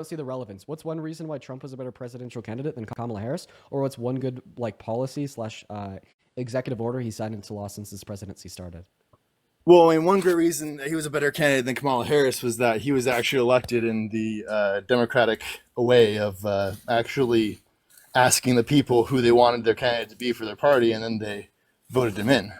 see the relevance. What's one reason why Trump was a better presidential candidate than Kamala Harris? Or what's one good like policy slash executive order he signed into law since his presidency started? Well, and one great reason that he was a better candidate than Kamala Harris was that he was actually elected in the democratic way of actually asking the people who they wanted their candidate to be for their party, and then they voted him in.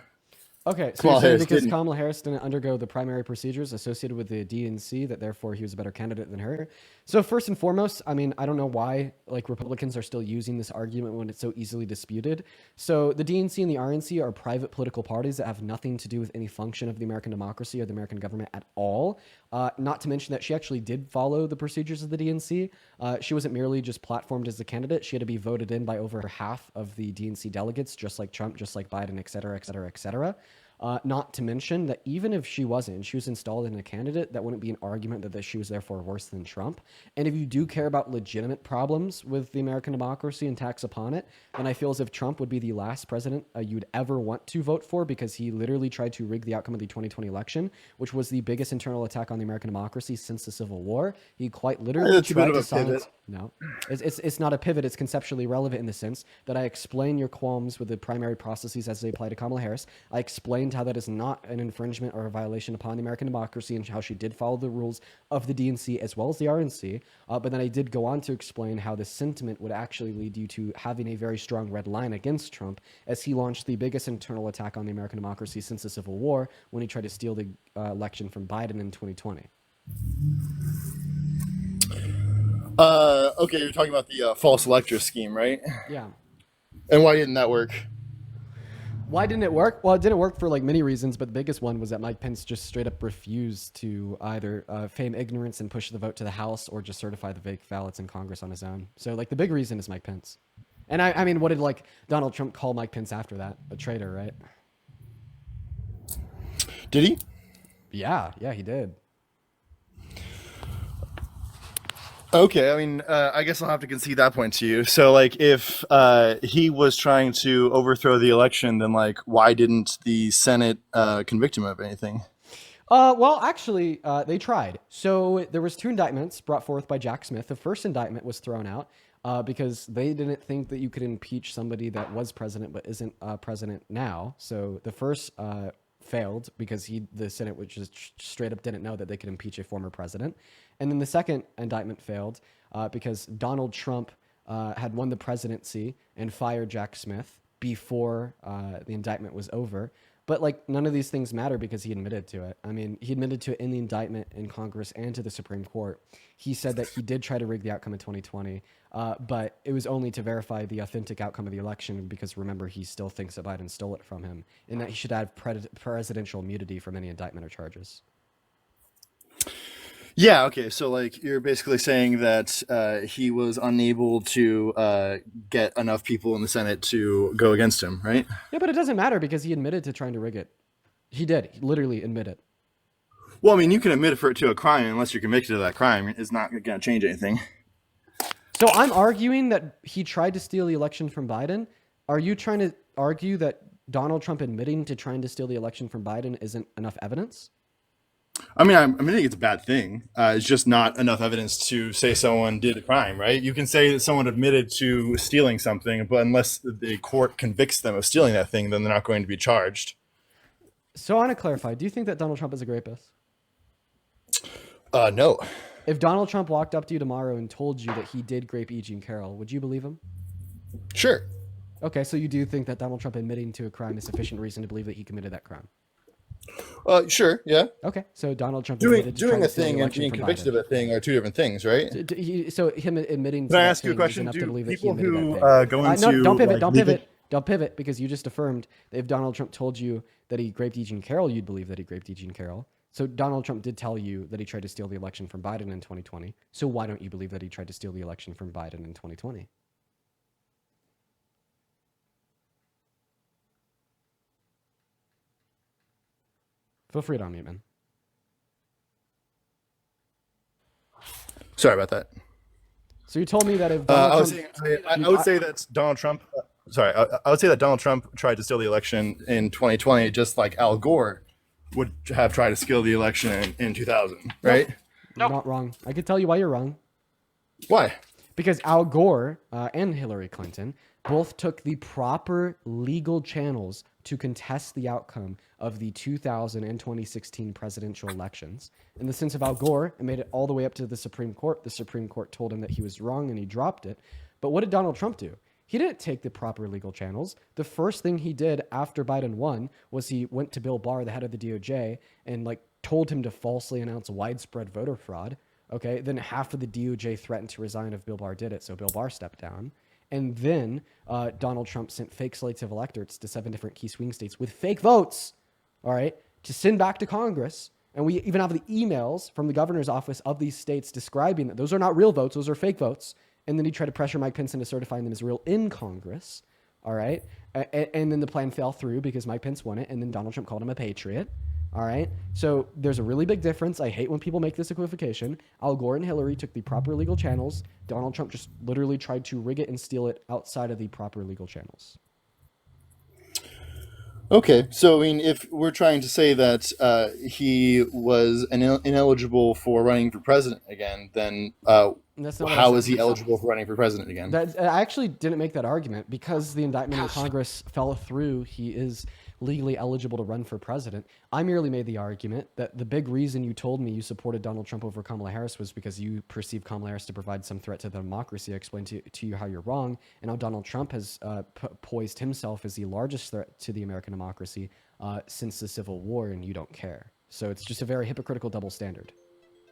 Okay, so Kamala you're saying Harris because didn't. Kamala Harris didn't undergo the primary procedures associated with the DNC, that therefore he was a better candidate than her. So first and foremost, I mean, I don't know why like Republicans are still using this argument when it's so easily disputed. So the DNC and the RNC are private political parties that have nothing to do with any function of the American democracy or the American government at all. Not to mention that she actually did follow the procedures of the DNC. She wasn't merely just platformed as a candidate. She had to be voted in by over half of the DNC delegates, just like Trump, just like Biden, et cetera, et cetera, et cetera. Not to mention that even if she wasn't, she was installed in a candidate, that wouldn't be an argument that she was therefore worse than Trump. And if you do care about legitimate problems with the American democracy and tax upon it, then I feel as if Trump would be the last president you'd ever want to vote for, because he literally tried to rig the outcome of the 2020 election, which was the biggest internal attack on the American democracy since the Civil War. He quite literally That's a bit tried of to a silence. pivot. No, it's not a pivot. It's conceptually relevant in the sense that I explain your qualms with the primary processes as they apply to Kamala Harris. I explained how that is not an infringement or a violation upon the American democracy, and how she did follow the rules of the DNC as well as the RNC. But then I did go on to explain how this sentiment would actually lead you to having a very strong red line against Trump, as he launched the biggest internal attack on the American democracy since the Civil War when he tried to steal the election from Biden in 2020. Okay, you're talking about the false elector scheme, right? Yeah. And why didn't that work? Why didn't it work? Well, it didn't work for like many reasons, but the biggest one was that Mike Pence just straight up refused to either feign ignorance and push the vote to the House, or just certify the fake ballots in Congress on his own. So like the big reason is Mike Pence. And I mean, what did like Donald Trump call Mike Pence after that? A traitor, right? Did he? Yeah, he did. Okay, I mean, I guess I'll have to concede that point to you. So, like, if he was trying to overthrow the election, then, like, why didn't the Senate convict him of anything? Well, actually, they tried. So there was 2 indictments brought forth by Jack Smith. The first indictment was thrown out because they didn't think that you could impeach somebody that was president but isn't president now. So the first failed because the Senate which just straight up didn't know that they could impeach a former president. And then the second indictment failed because Donald Trump had won the presidency and fired Jack Smith before the indictment was over. But like none of these things matter because he admitted to it. I mean, he admitted to it in the indictment in Congress and to the Supreme Court. He said that he did try to rig the outcome in 2020, but it was only to verify the authentic outcome of the election because remember, he still thinks that Biden stole it from him and that he should have presidential immunity from any indictment or charges. Yeah, okay, so, like, you're basically saying that he was unable to get enough people in the Senate to go against him, right? Yeah, but it doesn't matter because he admitted to trying to rig it. He did. He literally admitted. Well, I mean, you can admit to a crime unless you're convicted of that crime. It's not going to change anything. So I'm arguing that he tried to steal the election from Biden. Are you trying to argue that Donald Trump admitting to trying to steal the election from Biden isn't enough evidence? I mean, I think it's a bad thing. It's just not enough evidence to say someone did a crime, right? You can say that someone admitted to stealing something, but unless the court convicts them of stealing that thing, then they're not going to be charged. So I want to clarify. Do you think that Donald Trump is a rapist? No. If Donald Trump walked up to you tomorrow and told you that he did rape E. Jean Carroll, would you believe him? Sure. Okay, so you do think that Donald Trump admitting to a crime is sufficient reason to believe that he committed that crime? Sure, yeah. Okay, so Donald Trump Doing to a thing and being convicted of a thing are two different things, right? So him admitting to Can I that ask you a thing is question? enough to Do believe that he people admitted who that thing. go into No, don't pivot, like, don't legal- pivot, don't pivot, because you just affirmed that if Donald Trump told you that he raped E. Jean Carroll, you'd believe that he raped E. Jean Carroll. So Donald Trump did tell you that he tried to steal the election from Biden in 2020. So why don't you believe that he tried to steal the election from Biden in 2020? Feel free to unmute, man. Sorry about that. So you told me that if I Donald would say that Donald Trump. I would say that Donald Trump tried to steal the election in 2020, just like Al Gore would have tried to steal the election in 2000, right? You're not wrong. I could tell you why you're wrong. Why? Because Al Gore and Hillary Clinton both took the proper legal channels to contest the outcome of the 2000 and 2016 presidential elections. In the sense of Al Gore, it made it all the way up to the Supreme Court. The Supreme Court told him that he was wrong and he dropped it. But what did Donald Trump do? He didn't take the proper legal channels. The first thing he did after Biden won was he went to Bill Barr, the head of the DOJ, and like told him to falsely announce widespread voter fraud. Okay, then half of the DOJ threatened to resign if Bill Barr did it, so Bill Barr stepped down. And then Donald Trump sent fake slates of electors to 7 different key swing states with fake votes, all right, to send back to Congress. And we even have the emails from the governor's office of these states describing that those are not real votes, those are fake votes. And then he tried to pressure Mike Pence into certifying them as real in Congress, all right? And then the plan fell through because Mike Pence won it, and then Donald Trump called him a patriot. All right. So there's a really big difference. I hate when people make this equivocation. Al Gore and Hillary took the proper legal channels. Donald Trump just literally tried to rig it and steal it outside of the proper legal channels. Okay, so I mean, if we're trying to say that he was ineligible for running for president again, then how is he eligible for running for president again? I actually didn't make that argument because the indictment in Congress fell through. He is legally eligible to run for president. I merely made the argument that the big reason you told me you supported Donald Trump over Kamala Harris was because you perceive Kamala Harris to provide some threat to the democracy. I explained to you how you're wrong, and how Donald Trump has poised himself as the largest threat to the American democracy since the Civil War, and you don't care. So it's just a very hypocritical double standard.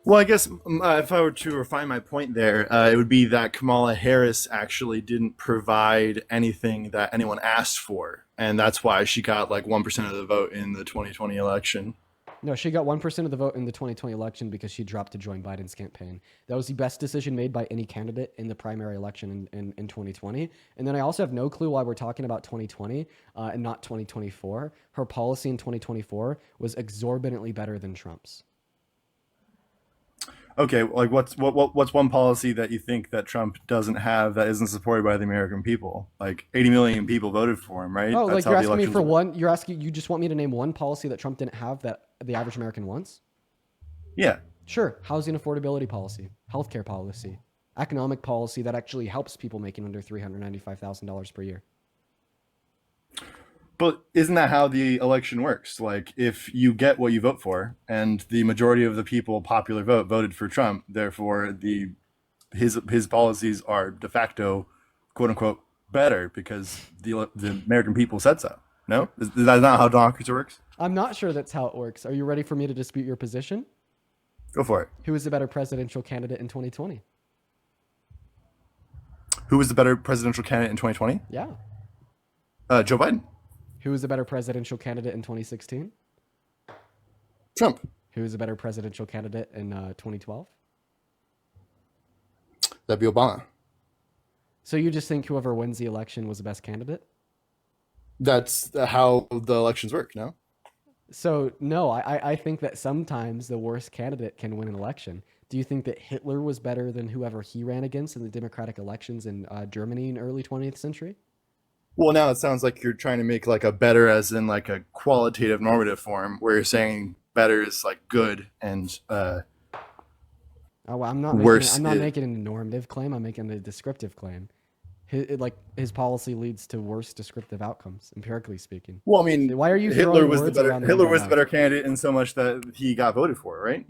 Well, I guess if I were to refine my point there, it would be that Kamala Harris actually didn't provide anything that anyone asked for. And that's why she got like 1% of the vote in the 2020 election. No, she got 1% of the vote in the 2020 election because she dropped to join Biden's campaign. That was the best decision made by any candidate in the primary election in 2020. And then I also have no clue why we're talking about 2020 and not 2024. Her policy in 2024 was exorbitantly better than Trump's. Okay, like what's one policy that you think that Trump doesn't have that isn't supported by the American people? Like 80 million people voted for him, right? Oh, That's like you're asking me for one. You just want me to name one policy that Trump didn't have that the average American wants? Yeah. Sure. Housing affordability policy, healthcare policy, economic policy that actually helps people making under $395,000 per year. But isn't that how the election works? Like, if you get what you vote for, and the majority of the people, popular vote, voted for Trump, therefore his policies are de facto, quote unquote, better because the American people said so. No, is that not how democracy works? I'm not sure that's how it works. Are you ready for me to dispute your position? Go for it. Who was the better presidential candidate in 2020? Who was the better presidential candidate in 2020? Yeah. Joe Biden. Who was the better presidential candidate in 2016? Trump. Who was a better presidential candidate in 2012? That'd be Obama. So you just think whoever wins the election was the best candidate? That's how the elections work, no? So no, I think that sometimes the worst candidate can win an election. Do you think that Hitler was better than whoever he ran against in the democratic elections in Germany in early 20th century? Well, now it sounds like you're trying to make like a better as in like a qualitative normative form where you're saying better is like good and I'm not making a normative claim. I'm making a descriptive claim. His policy leads to worse descriptive outcomes, empirically speaking. Well, I mean, why are you Hitler was the better candidate in so much that he got voted for, right?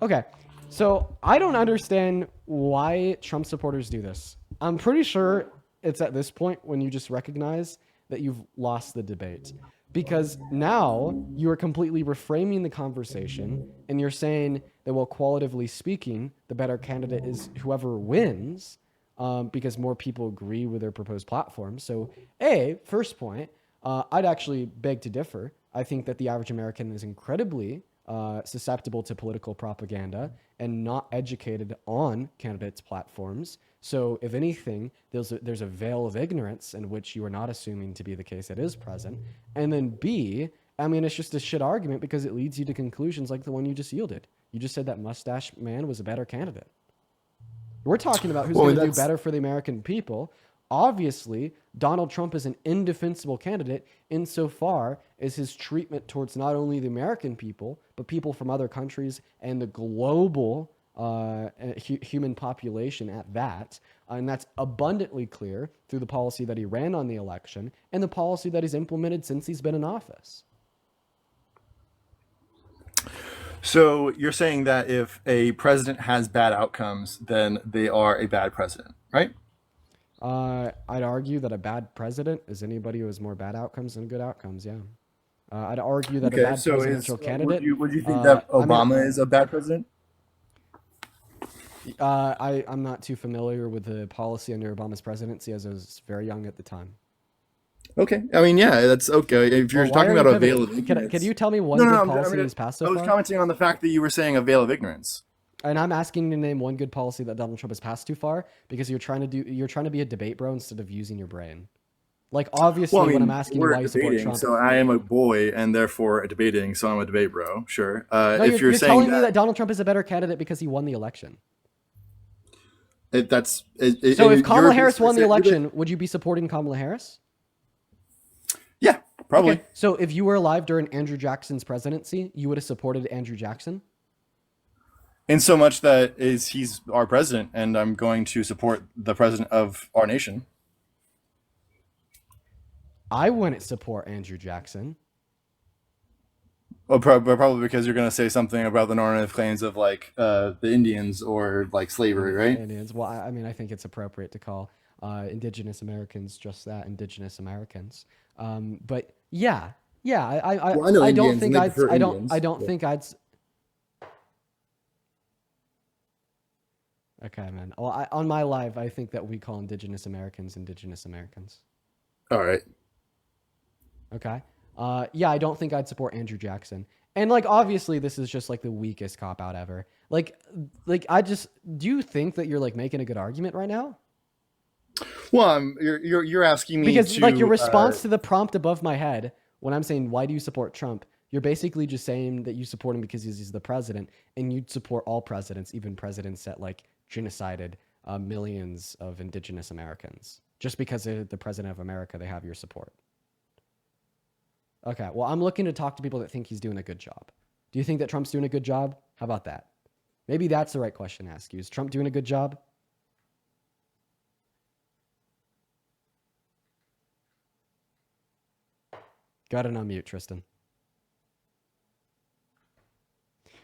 Okay, so I don't understand why Trump supporters do this. I'm pretty sure it's at this point when you just recognize that you've lost the debate, because now you are completely reframing the conversation and you're saying that, well, qualitatively speaking, the better candidate is whoever wins, because more people agree with their proposed platform. So first point, I'd actually beg to differ. I think that the average American is incredibly susceptible to political propaganda and not educated on candidates' platforms. So if anything, there's a veil of ignorance in which you are not assuming to be the case that is present. And then B, I mean, it's just a shit argument because it leads you to conclusions like the one you just yielded. You just said that mustache man was a better candidate. We're talking about who's going to do better for the American people. Obviously, Donald Trump is an indefensible candidate insofar as his treatment towards not only the American people, but people from other countries and the global human population at that. And that's abundantly clear through the policy that he ran on the election and the policy that he's implemented since he's been in office. So you're saying that if a president has bad outcomes, then they are a bad president, right? I'd argue that a bad president is anybody who has more bad outcomes than good outcomes. Yeah. I'd argue that a bad presidential candidate. Would you think that Obama I mean, is a bad president? I'm not too familiar with the policy under Obama's presidency, as I was very young at the time. Okay, I mean, yeah, that's okay. If you're talking about a veil of ignorance, can you tell me one good policy he's passed so far? I was commenting on the fact that you were saying a veil of ignorance. And I'm asking you to name one good policy that Donald Trump has passed too far, because you're trying to be a debate bro instead of using your brain. Like, obviously, when I'm asking you why you support Trump, so I am a boy and therefore debating, so I'm a debate bro. Sure. No, if you're saying telling me that Donald Trump is a better candidate because he won the election. So if Kamala Harris won the election, would you be supporting Kamala Harris? Yeah, probably. Okay. So if you were alive during Andrew Jackson's presidency, you would have supported Andrew Jackson? In so much that he's our president, and I'm going to support the president of our nation. I wouldn't support Andrew Jackson. Well, probably because you're going to say something about the normative claims of like the Indians or like slavery, right? Indians. Well, I mean, I think it's appropriate to call Indigenous Americans just that, Indigenous Americans. But yeah. I don't think I'd. Okay, man. Well, on my live, I think that we call Indigenous Americans Indigenous Americans. All right. Okay. Yeah, I don't think I'd support Andrew Jackson. And like, obviously, this is just like the weakest cop out ever. Like do you think that you're like making a good argument right now? Well, you're asking me because to, like your response to the prompt above my head when I'm saying why do you support Trump, you're basically just saying that you support him because he's the president, and you'd support all presidents, even presidents that like genocided millions of Indigenous Americans, just because they're the president of America. They have your support. Okay, well, I'm looking to talk to people that think he's doing a good job. Do you think that Trump's doing a good job? How about that? Maybe that's the right question to ask you. Is Trump doing a good job? Go ahead and unmute, Tristan.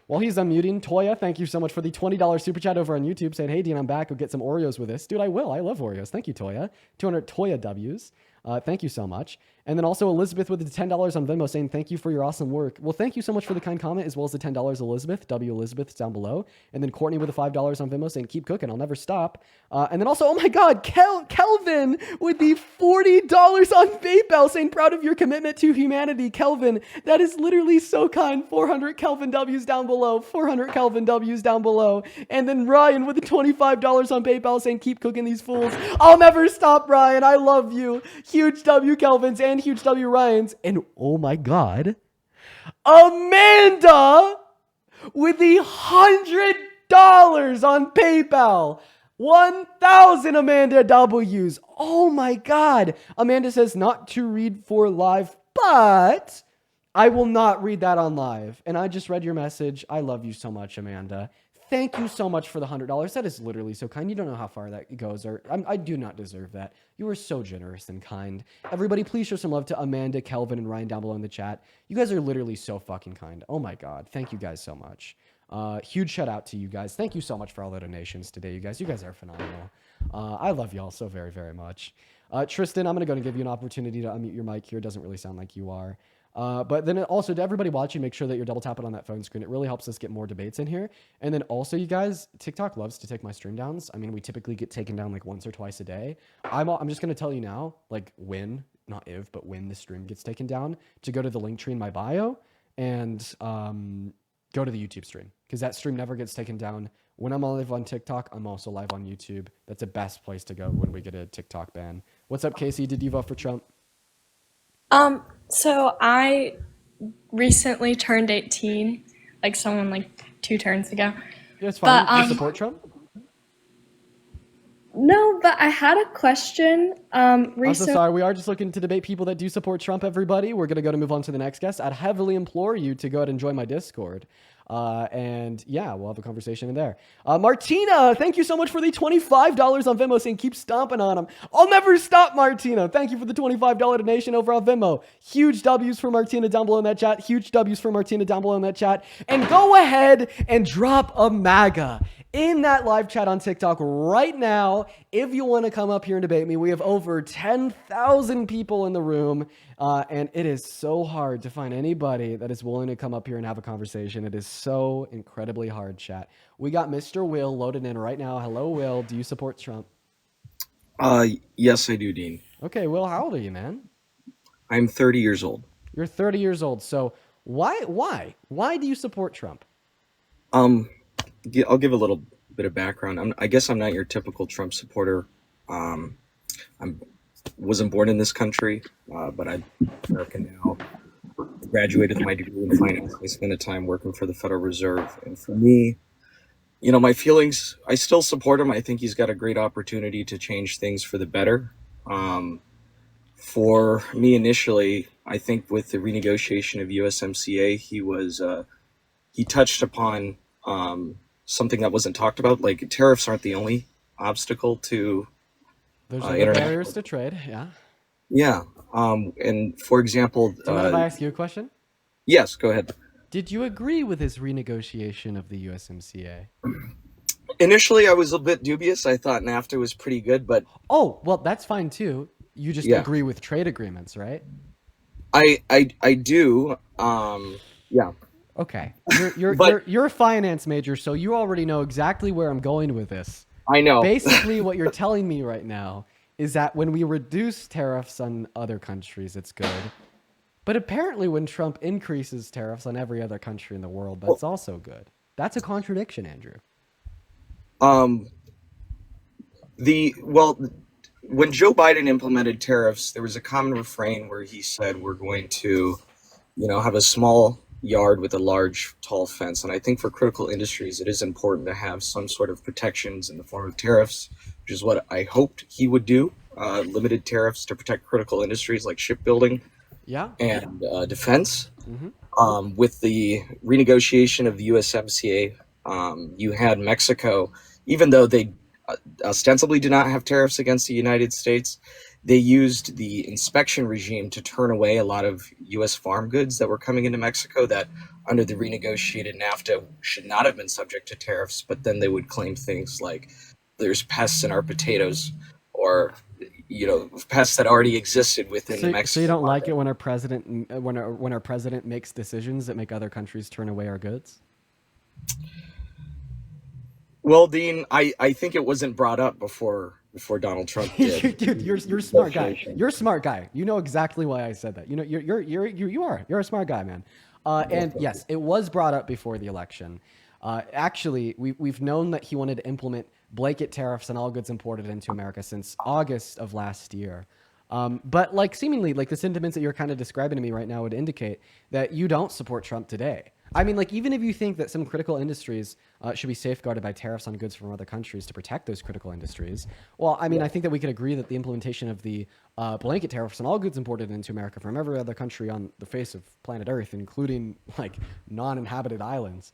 While he's unmuting, Toya, thank you so much for the $20 super chat over on YouTube saying, hey, Dean, I'm back. Go get some Oreos with this. Dude, I will. I love Oreos. Thank you, Toya. 200 Toya W's. Thank you so much. And then also Elizabeth with the $10 on Venmo saying, thank you for your awesome work. Well, thank you so much for the kind comment, as well as the $10, Elizabeth. W Elizabeth down below. And then Courtney with the $5 on Venmo saying, keep cooking. I'll never stop. And then also, oh my God, Kelvin with the $40 on PayPal saying, proud of your commitment to humanity. Kelvin, that is literally so kind. 400 Kelvin W's down below. 400 Kelvin W's down below. And then Ryan with the $25 on PayPal saying, keep cooking these fools. I'll never stop, Ryan. I love you. Huge W Kelvins and huge W Ryans. And oh my God, Amanda with the $100 on PayPal. 1,000 Amanda W's. Oh my God. Amanda says not to read for live, but I will not read that on live. And I just read your message. I love you so much, Amanda. Thank you so much for the $100. That is literally so kind. You don't know how far that goes, or I do not deserve that. You are so generous and kind. Everybody, please show some love to Amanda, Kelvin, and Ryan down below in the chat. You guys are literally so fucking kind. Oh my God. Thank you guys so much. Huge shout out to you guys. Thank you so much for all the donations today, you guys. You guys are phenomenal. I love y'all so very, very much. Tristan, I'm going to go and give you an opportunity to unmute your mic here. It doesn't really sound like you are. But then also to everybody watching, make sure that you're double tapping on that phone screen. It really helps us get more debates in here. And then also, you guys, TikTok loves to take my stream downs. I mean, we typically get taken down like once or twice a day. I'm just going to tell you now, like when, not if, but when the stream gets taken down, to go to the link tree in my bio and go to the YouTube stream, because that stream never gets taken down. When I'm live on TikTok, I'm also live on YouTube. That's the best place to go when we get a TikTok ban. What's up, Casey? Did you vote for Trump? So I recently turned 18, like someone like 2 turns ago. Yeah, it's fine. Do you support Trump? No, No, but I had a question. I'm so Recent. sorry. We are just looking to debate people that do support Trump, everybody. We're going to move on to the next guest. I'd heavily implore you to go ahead and join my Discord. And yeah, we'll have a conversation in there. Martina, thank you so much for the $25 on Venmo, saying keep stomping on them. I'll never stop, Martina. Thank you for the $25 donation over on Venmo. Huge W's for Martina down below in that chat. Huge W's for Martina down below in that chat. And go ahead and drop a MAGA in that live chat on TikTok right now. If you want to come up here and debate me, we have over 10,000 people in the room. And it is so hard to find anybody that is willing to come up here and have a conversation. It is so incredibly hard, chat. We got Mr. Will loaded in right now. Hello, Will. Do you support Trump? Yes, I do, Dean. Okay, Will, how old are you, man? I'm 30 years old. You're 30 years old. So why do you support Trump? I'll give a little bit of background. I guess I'm not your typical Trump supporter. I wasn't born in this country, but I'm American now. Graduated with my degree in finance. I spent a time working for the Federal Reserve. And for me, my feelings, I still support him. I think he's got a great opportunity to change things for the better. For me initially, I think with the renegotiation of USMCA, he touched upon something that wasn't talked about. Like tariffs aren't the only obstacle to There's other barriers to trade, yeah. Yeah. And for example, Do you mind if I ask you a question? Yes, go ahead. Did you agree with his renegotiation of the USMCA? Initially, I was a bit dubious. I thought NAFTA was pretty good, but oh, well, that's fine too. You just agree with trade agreements, right? I do. Yeah. Okay. You're a finance major, so you already know exactly where I'm going with this. I know. Basically, what you're telling me right now is that when we reduce tariffs on other countries, it's good. But apparently when Trump increases tariffs on every other country in the world, that's also good. That's a contradiction, Andrew. When Joe Biden implemented tariffs, there was a common refrain where he said, we're going to, have a small yard with a large, tall fence. And I think for critical industries, it is important to have some sort of protections in the form of tariffs, which is what I hoped he would do. Limited tariffs to protect critical industries like shipbuilding and defense. Mm-hmm. With the renegotiation of the USMCA, you had Mexico, even though they ostensibly did not have tariffs against the United States, they used the inspection regime to turn away a lot of U.S. farm goods that were coming into Mexico that under the renegotiated NAFTA should not have been subject to tariffs, but then they would claim things like there's pests in our potatoes or, pests that already existed within the Mexican So you don't market. like it when our president makes decisions that make other countries turn away our goods? Well, Dean, I think it wasn't brought up before Donald Trump did. Dude, you're a smart guy. You're a smart guy. You know exactly why I said that. You're a smart guy, man. And yes, it was brought up before the election. Actually, we've known that he wanted to implement blanket tariffs on all goods imported into America since August of last year. But seemingly the sentiments that you're kind of describing to me right now would indicate that you don't support Trump today. I mean, even if you think that some critical industries should be safeguarded by tariffs on goods from other countries to protect those critical industries, well, I mean, I think that we could agree that the implementation of the blanket tariffs on all goods imported into America from every other country on the face of planet Earth, including non-inhabited islands,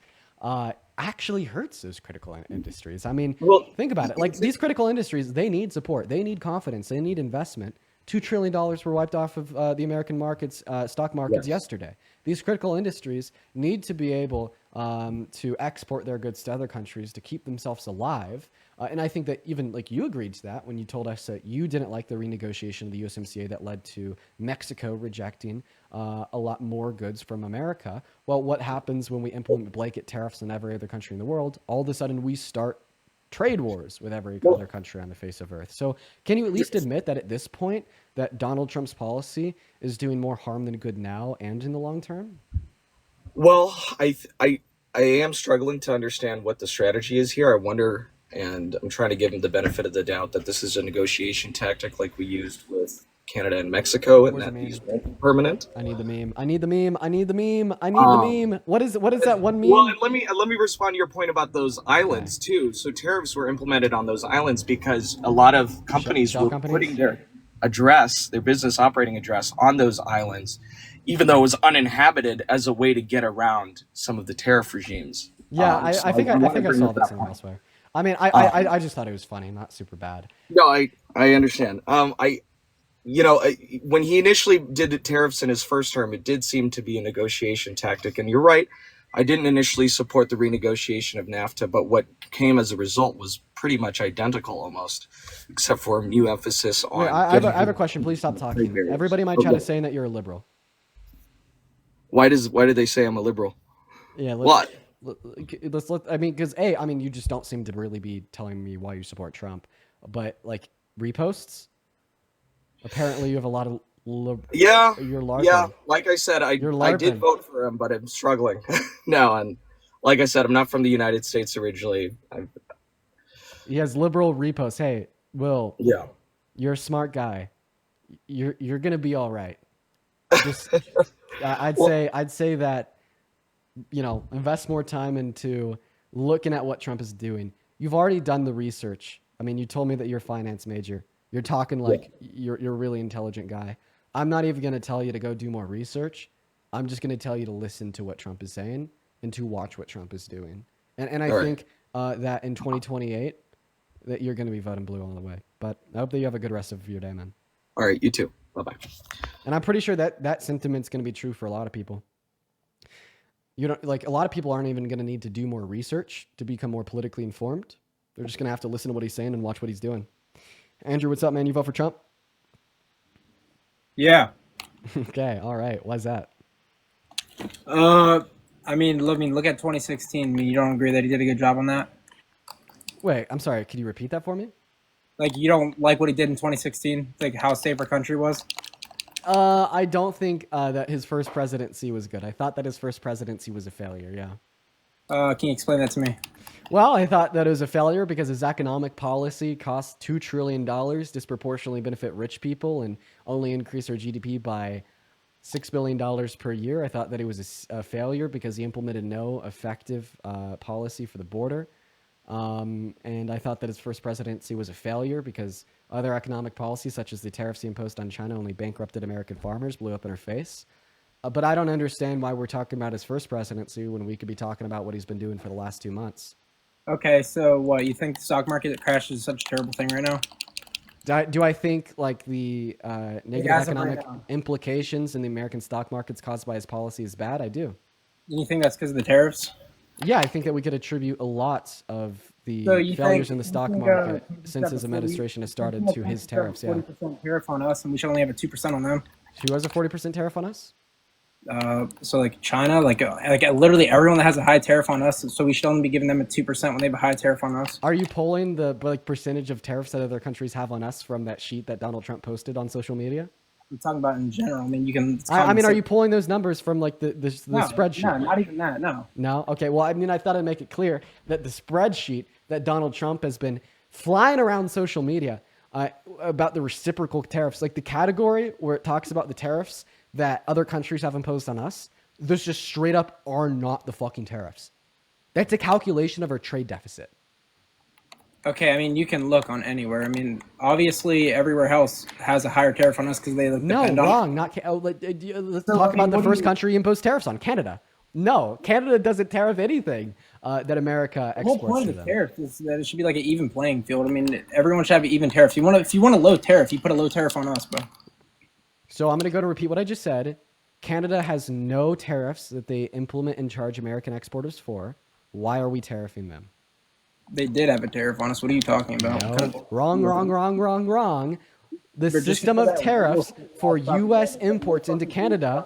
actually hurts those critical industries. I mean, think about it. These critical industries, they need support. They need confidence. They need investment. $2 trillion were wiped off of the American markets, stock markets yesterday. These critical industries need to be able to export their goods to other countries to keep themselves alive. And I think that even you agreed to that when you told us that you didn't like the renegotiation of the USMCA that led to Mexico rejecting a lot more goods from America. Well, what happens when we implement blanket tariffs on every other country in the world? All of a sudden we start trade wars with every other country on the face of Earth. So can you at least admit that at this point that Donald Trump's policy is doing more harm than good now and in the long term? Well, I am struggling to understand what the strategy is here. I wonder, and I'm trying to give him the benefit of the doubt that this is a negotiation tactic like we used with Canada and Mexico, and Where's the that meme? these won't be permanent. I need the meme. I need the meme. I need the meme. I need the meme. What is that one meme? Well, and let me respond to your point about those islands too. So tariffs were implemented on those islands because a lot of companies Shell were companies? putting their address, their business operating address, on those islands, even though it was uninhabited, as a way to get around some of the tariff regimes. Yeah, I think I saw this in in elsewhere. I mean, I just thought it was funny, not super bad. No, I understand. When he initially did the tariffs in his first term, it did seem to be a negotiation tactic. And you're right, I didn't initially support the renegotiation of NAFTA, but what came as a result was pretty much identical almost, except for a new emphasis on. Wait, I have a question. Please stop talking. Everybody in my chat is saying that you're a liberal. Why did they say I'm a liberal? Yeah. What? I mean, because you just don't seem to really be telling me why you support Trump, but like reposts. Apparently, you have a lot of. Yeah. You're LARPing. Yeah. Like I said, I did vote for him, but I'm struggling now. And like I said, I'm not from the United States originally. He has liberal reposts. Hey, Will. Yeah. You're a smart guy. You're gonna be all right. Just, I'd say that. Invest more time into looking at what Trump is doing. You've already done the research. I mean, you told me that you're a finance major. You're talking like you're a really intelligent guy. I'm not even going to tell you to go do more research. I'm just going to tell you to listen to what Trump is saying and to watch what Trump is doing. And I think that in 2028 that you're going to be voting blue all the way. But I hope that you have a good rest of your day, man. All right, you too. Bye-bye. And I'm pretty sure that sentiment's going to be true for a lot of people. A lot of people aren't even going to need to do more research to become more politically informed. They're just going to have to listen to what he's saying and watch what he's doing. Andrew, what's up, man? You vote for Trump? Yeah. Okay. All right. Why's that? Look at 2016. I mean, you don't agree that he did a good job on that? Wait, I'm sorry. Could you repeat that for me? Like, you don't like what he did in 2016? Like, how safe our country was? I don't think that his first presidency was good. I thought that his first presidency was a failure, yeah. Can you explain that to me? Well, I thought that it was a failure because his economic policy cost $2 trillion, disproportionately benefit rich people, and only increase our GDP by $6 billion per year. I thought that it was a failure because he implemented no effective policy for the border. And I thought that his first presidency was a failure because other economic policies, such as the tariffs he imposed on China, only bankrupted American farmers, blew up in our face. But I don't understand why we're talking about his first presidency when we could be talking about what he's been doing for the last 2 months. Okay, so what, you think the stock market crash is such a terrible thing right now? Do I think like the negative economic implications in the American stock markets caused by his policy is bad? I do. You think that's because of the tariffs? Yeah, I think that we could attribute a lot of the failures in the stock market since his administration has started to his tariffs. Yeah. 40% tariff on us, and we should only have a 2% on them. Who has a 40% tariff on us? So like China, like literally everyone that has a high tariff on us, so we should only be giving them a 2% when they have a high tariff on us. Are you pulling the percentage of tariffs that other countries have on us from that sheet that Donald Trump posted on social media? I'm talking about in general. I mean, you can. Are you pulling those numbers from like the spreadsheet? No, not even that. No. No. Okay. Well, I mean, I thought I'd make it clear that the spreadsheet that Donald Trump has been flying around social media about the reciprocal tariffs, like the category where it talks about the tariffs that other countries have imposed on us, those just straight up are not the fucking tariffs. That's a calculation of our trade deficit. Okay, I mean, you can look on anywhere. I mean, obviously, everywhere else has a higher tariff on us because they depend on... No, wrong. Let's talk about the first country imposed tariffs on, Canada. No, Canada doesn't tariff anything that America exports to them. The whole point of tariff is that it should be like an even playing field. I mean, everyone should have an even tariff. If you want a low tariff, you put a low tariff on us, bro. So I'm going to go to repeat what I just said. Canada has no tariffs that they implement and charge American exporters for. Why are we tariffing them? They did have a tariff on us. What are you talking about? No. Wrong. The system of tariffs for U.S. imports into Canada.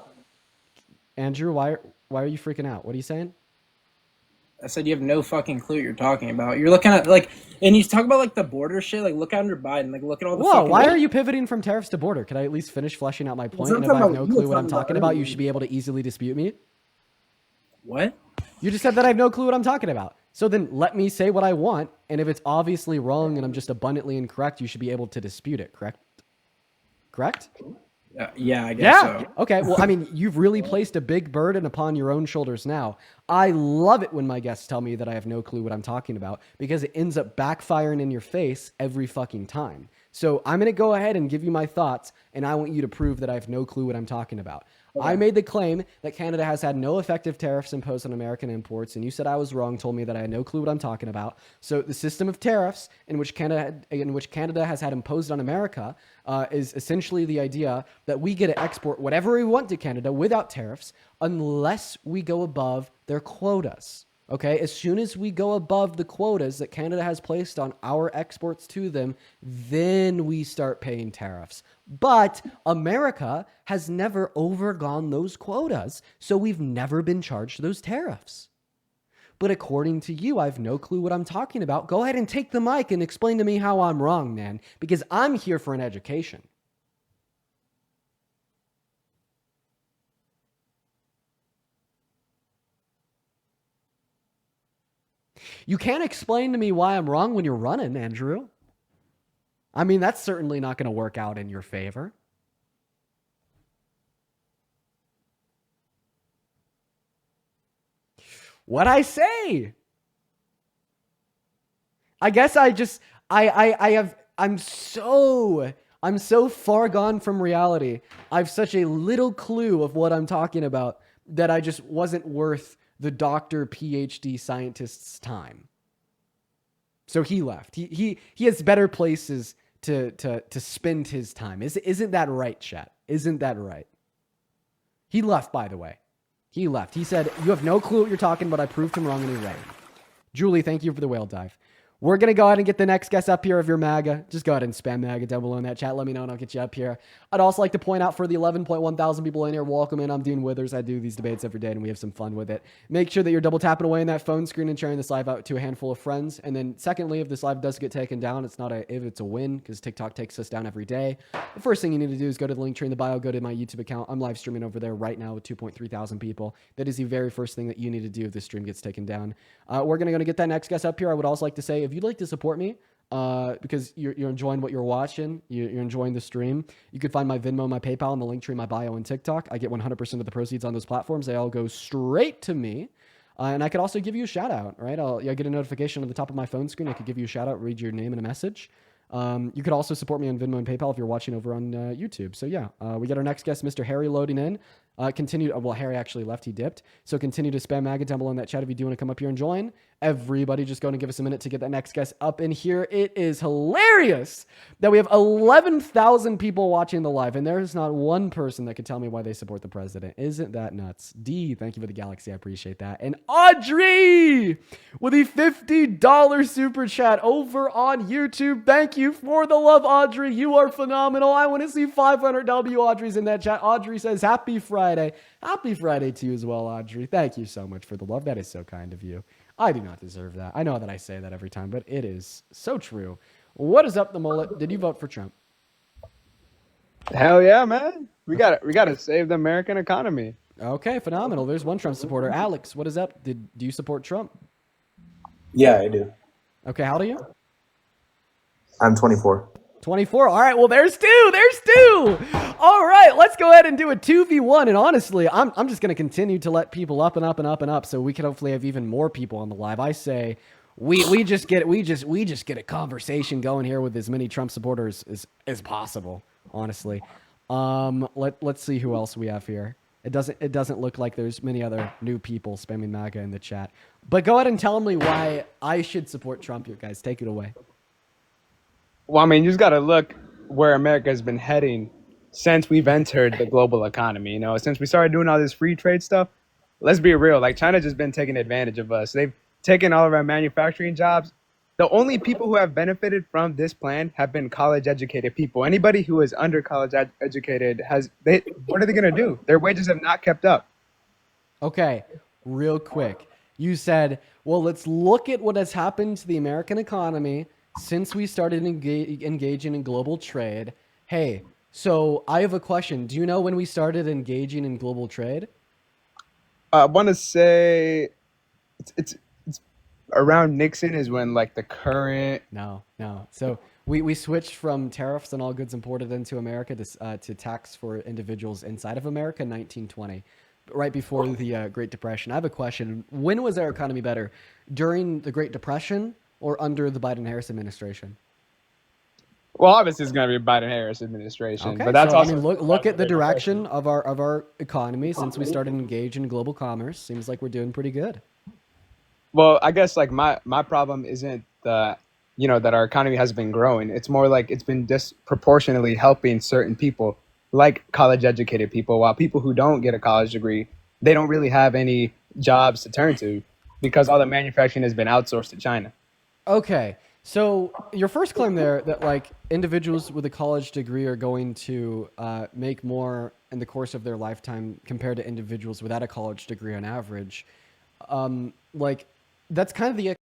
Andrew, why are you freaking out? What are you saying? I said you have no fucking clue what you're talking about. You're looking at and you talk about the border shit. Like look under Biden. Like look at all the. Whoa! Why are you pivoting from tariffs to border? Could I at least finish fleshing out my point? And if I have no clue what I'm talking about, you should be able to easily dispute me. What? You just said that I have no clue what I'm talking about. So then let me say what I want, and if it's obviously wrong and I'm just abundantly incorrect, you should be able to dispute it, correct? correct? Yeah, I guess so. Okay. Well, I mean, you've really placed a big burden upon your own shoulders now. I love it when my guests tell me that I have no clue what I'm talking about because it ends up backfiring in your face every fucking time. So I'm going to go ahead and give you my thoughts, and I want you to prove that I have no clue what I'm talking about. Okay. I made the claim that Canada has had no effective tariffs imposed on American imports, and you said I was wrong, told me that I had no clue what I'm talking about. So the system of tariffs in which Canada has had imposed on America is essentially the idea that we get to export whatever we want to Canada without tariffs unless we go above their quotas. Okay, as soon as we go above the quotas that Canada has placed on our exports to them, then we start paying tariffs. But America has never overgone those quotas, so we've never been charged those tariffs. But according to you, I have no clue what I'm talking about. Go ahead and take the mic and explain to me how I'm wrong, man, because I'm here for an education. You can't explain to me why I'm wrong when you're running, Andrew. I mean, that's certainly not going to work out in your favor. What'd I say? I guess I'm so far gone from reality. I've such a little clue of what I'm talking about that I just wasn't worth the doctor, PhD scientist's time. So he left. He has better places to spend his time. Isn't that right, chat? Isn't that right? He left, by the way. He left. He said, you have no clue what you're talking about. I proved him wrong and he ran. Julie, thank you for the whale dive. We're going to go ahead and get the next guest up here of your MAGA. Just go ahead and spam MAGA down below in that chat. Let me know and I'll get you up here. I'd also like to point out for the 11.1 thousand people in here, welcome in. I'm Dean Withers. I do these debates every day and we have some fun with it. Make sure that you're double tapping away in that phone screen and sharing this live out to a handful of friends. And then secondly, if this live does get taken down, it's a win because TikTok takes us down every day. The first thing you need to do is go to the link tree in the bio, go to my YouTube account. I'm live streaming over there right now with 2.3 thousand people. That is the very first thing that you need to do if this stream gets taken down. We're going to get that next guest up here. I would also like to say, if you'd like to support me, because you're enjoying what you're watching, you're enjoying the stream, you can find my Venmo, my PayPal, and the link tree in my bio and TikTok. I get 100% of the proceeds on those platforms. They all go straight to me. And I could also give you a shout out, right? I'll get a notification on the top of my phone screen. I could give you a shout out, read your name and a message. You could also support me on Venmo and PayPal if you're watching over on YouTube. So yeah, we got our next guest, Mr. Harry, loading in. Harry actually left, he dipped. So continue to spam MAGA down below in that chat if you do want to come up here and join. Everybody just going to give us a minute to get that next guest up in here. It is hilarious that we have 11,000 people watching the live, and there's not one person that could tell me why they support the president. Isn't that nuts? D, thank you for the galaxy. I appreciate that. And Audrey with a $50 super chat over on YouTube. Thank you for the love, Audrey. You are phenomenal. I want to see 500 W Audreys in that chat. Audrey says, happy Friday. Happy Friday to you as well, Audrey. Thank you so much for the love. That is so kind of you. I do not deserve that. I know that I say that every time, but it is so true. What is up, the mullet? Did you vote for Trump? Hell yeah, man. We got to save the American economy. Okay, phenomenal. There's one Trump supporter. Alex, what is up? Do you support Trump? Yeah, I do. Okay, how old are you? I'm 24. 24. All right, well, there's two. There's two. All right, let's go ahead and do a 2v1. And honestly, I'm just going to continue to let people up and up and up and up so we can hopefully have even more people on the live. I say we just get a conversation going here with as many Trump supporters as possible, honestly. Let's see who else we have here. It doesn't look like there's many other new people spamming MAGA in the chat. But go ahead and tell me why I should support Trump. You guys, take it away. Well, I mean, you just got to look where America has been heading since we've entered the global economy. You know, since we started doing all this free trade stuff, let's be real. Like, China's just been taking advantage of us. They've taken all of our manufacturing jobs. The only people who have benefited from this plan have been college-educated people. Anybody who is under college-educated what are they going to do? Their wages have not kept up. Okay, real quick. You said, well, let's look at what has happened to the American economy since we started engaging in global trade. Hey, so I have a question. Do you know when we started engaging in global trade? I want to say it's around Nixon is when, like, the current... No. So We switched from tariffs on all goods imported into America to tax for individuals inside of America in 1920, right before the Great Depression. I have a question. When was our economy better? During the Great Depression or under the Biden-Harris administration? Well, obviously it's going to be Biden-Harris administration, Okay, but that's so I also mean, look at the direction of our economy since we started engaging in global commerce. Seems like we're doing pretty good. well, I guess like my problem isn't that our economy has been growing. It's more like it's been disproportionately helping certain people, like college educated people, while people who don't get a college degree, they don't really have any jobs to turn to because all the manufacturing has been outsourced to China. Okay, so your first claim there that like individuals with a college degree are going to make more in the course of their lifetime compared to individuals without a college degree on average, like that's kind of the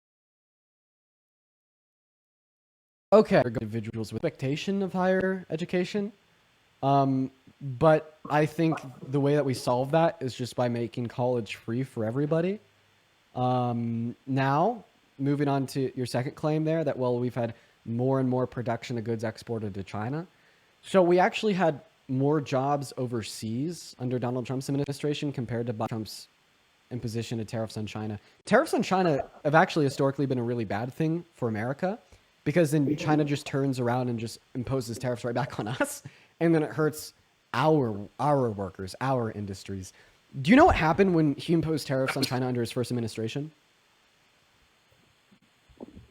okay individuals with expectation of higher education. But I think the way that we solve that is just by making college free for everybody. Now, moving on to your second claim there that, well, we've had more and more production of goods exported to China. So we actually had more jobs overseas under Donald Trump's administration compared to Trump's imposition of tariffs on China. Tariffs on China have actually historically been a really bad thing for America because then China just turns around and just imposes tariffs right back on us. And then it hurts our workers, our industries. Do you know what happened when he imposed tariffs on China under his first administration?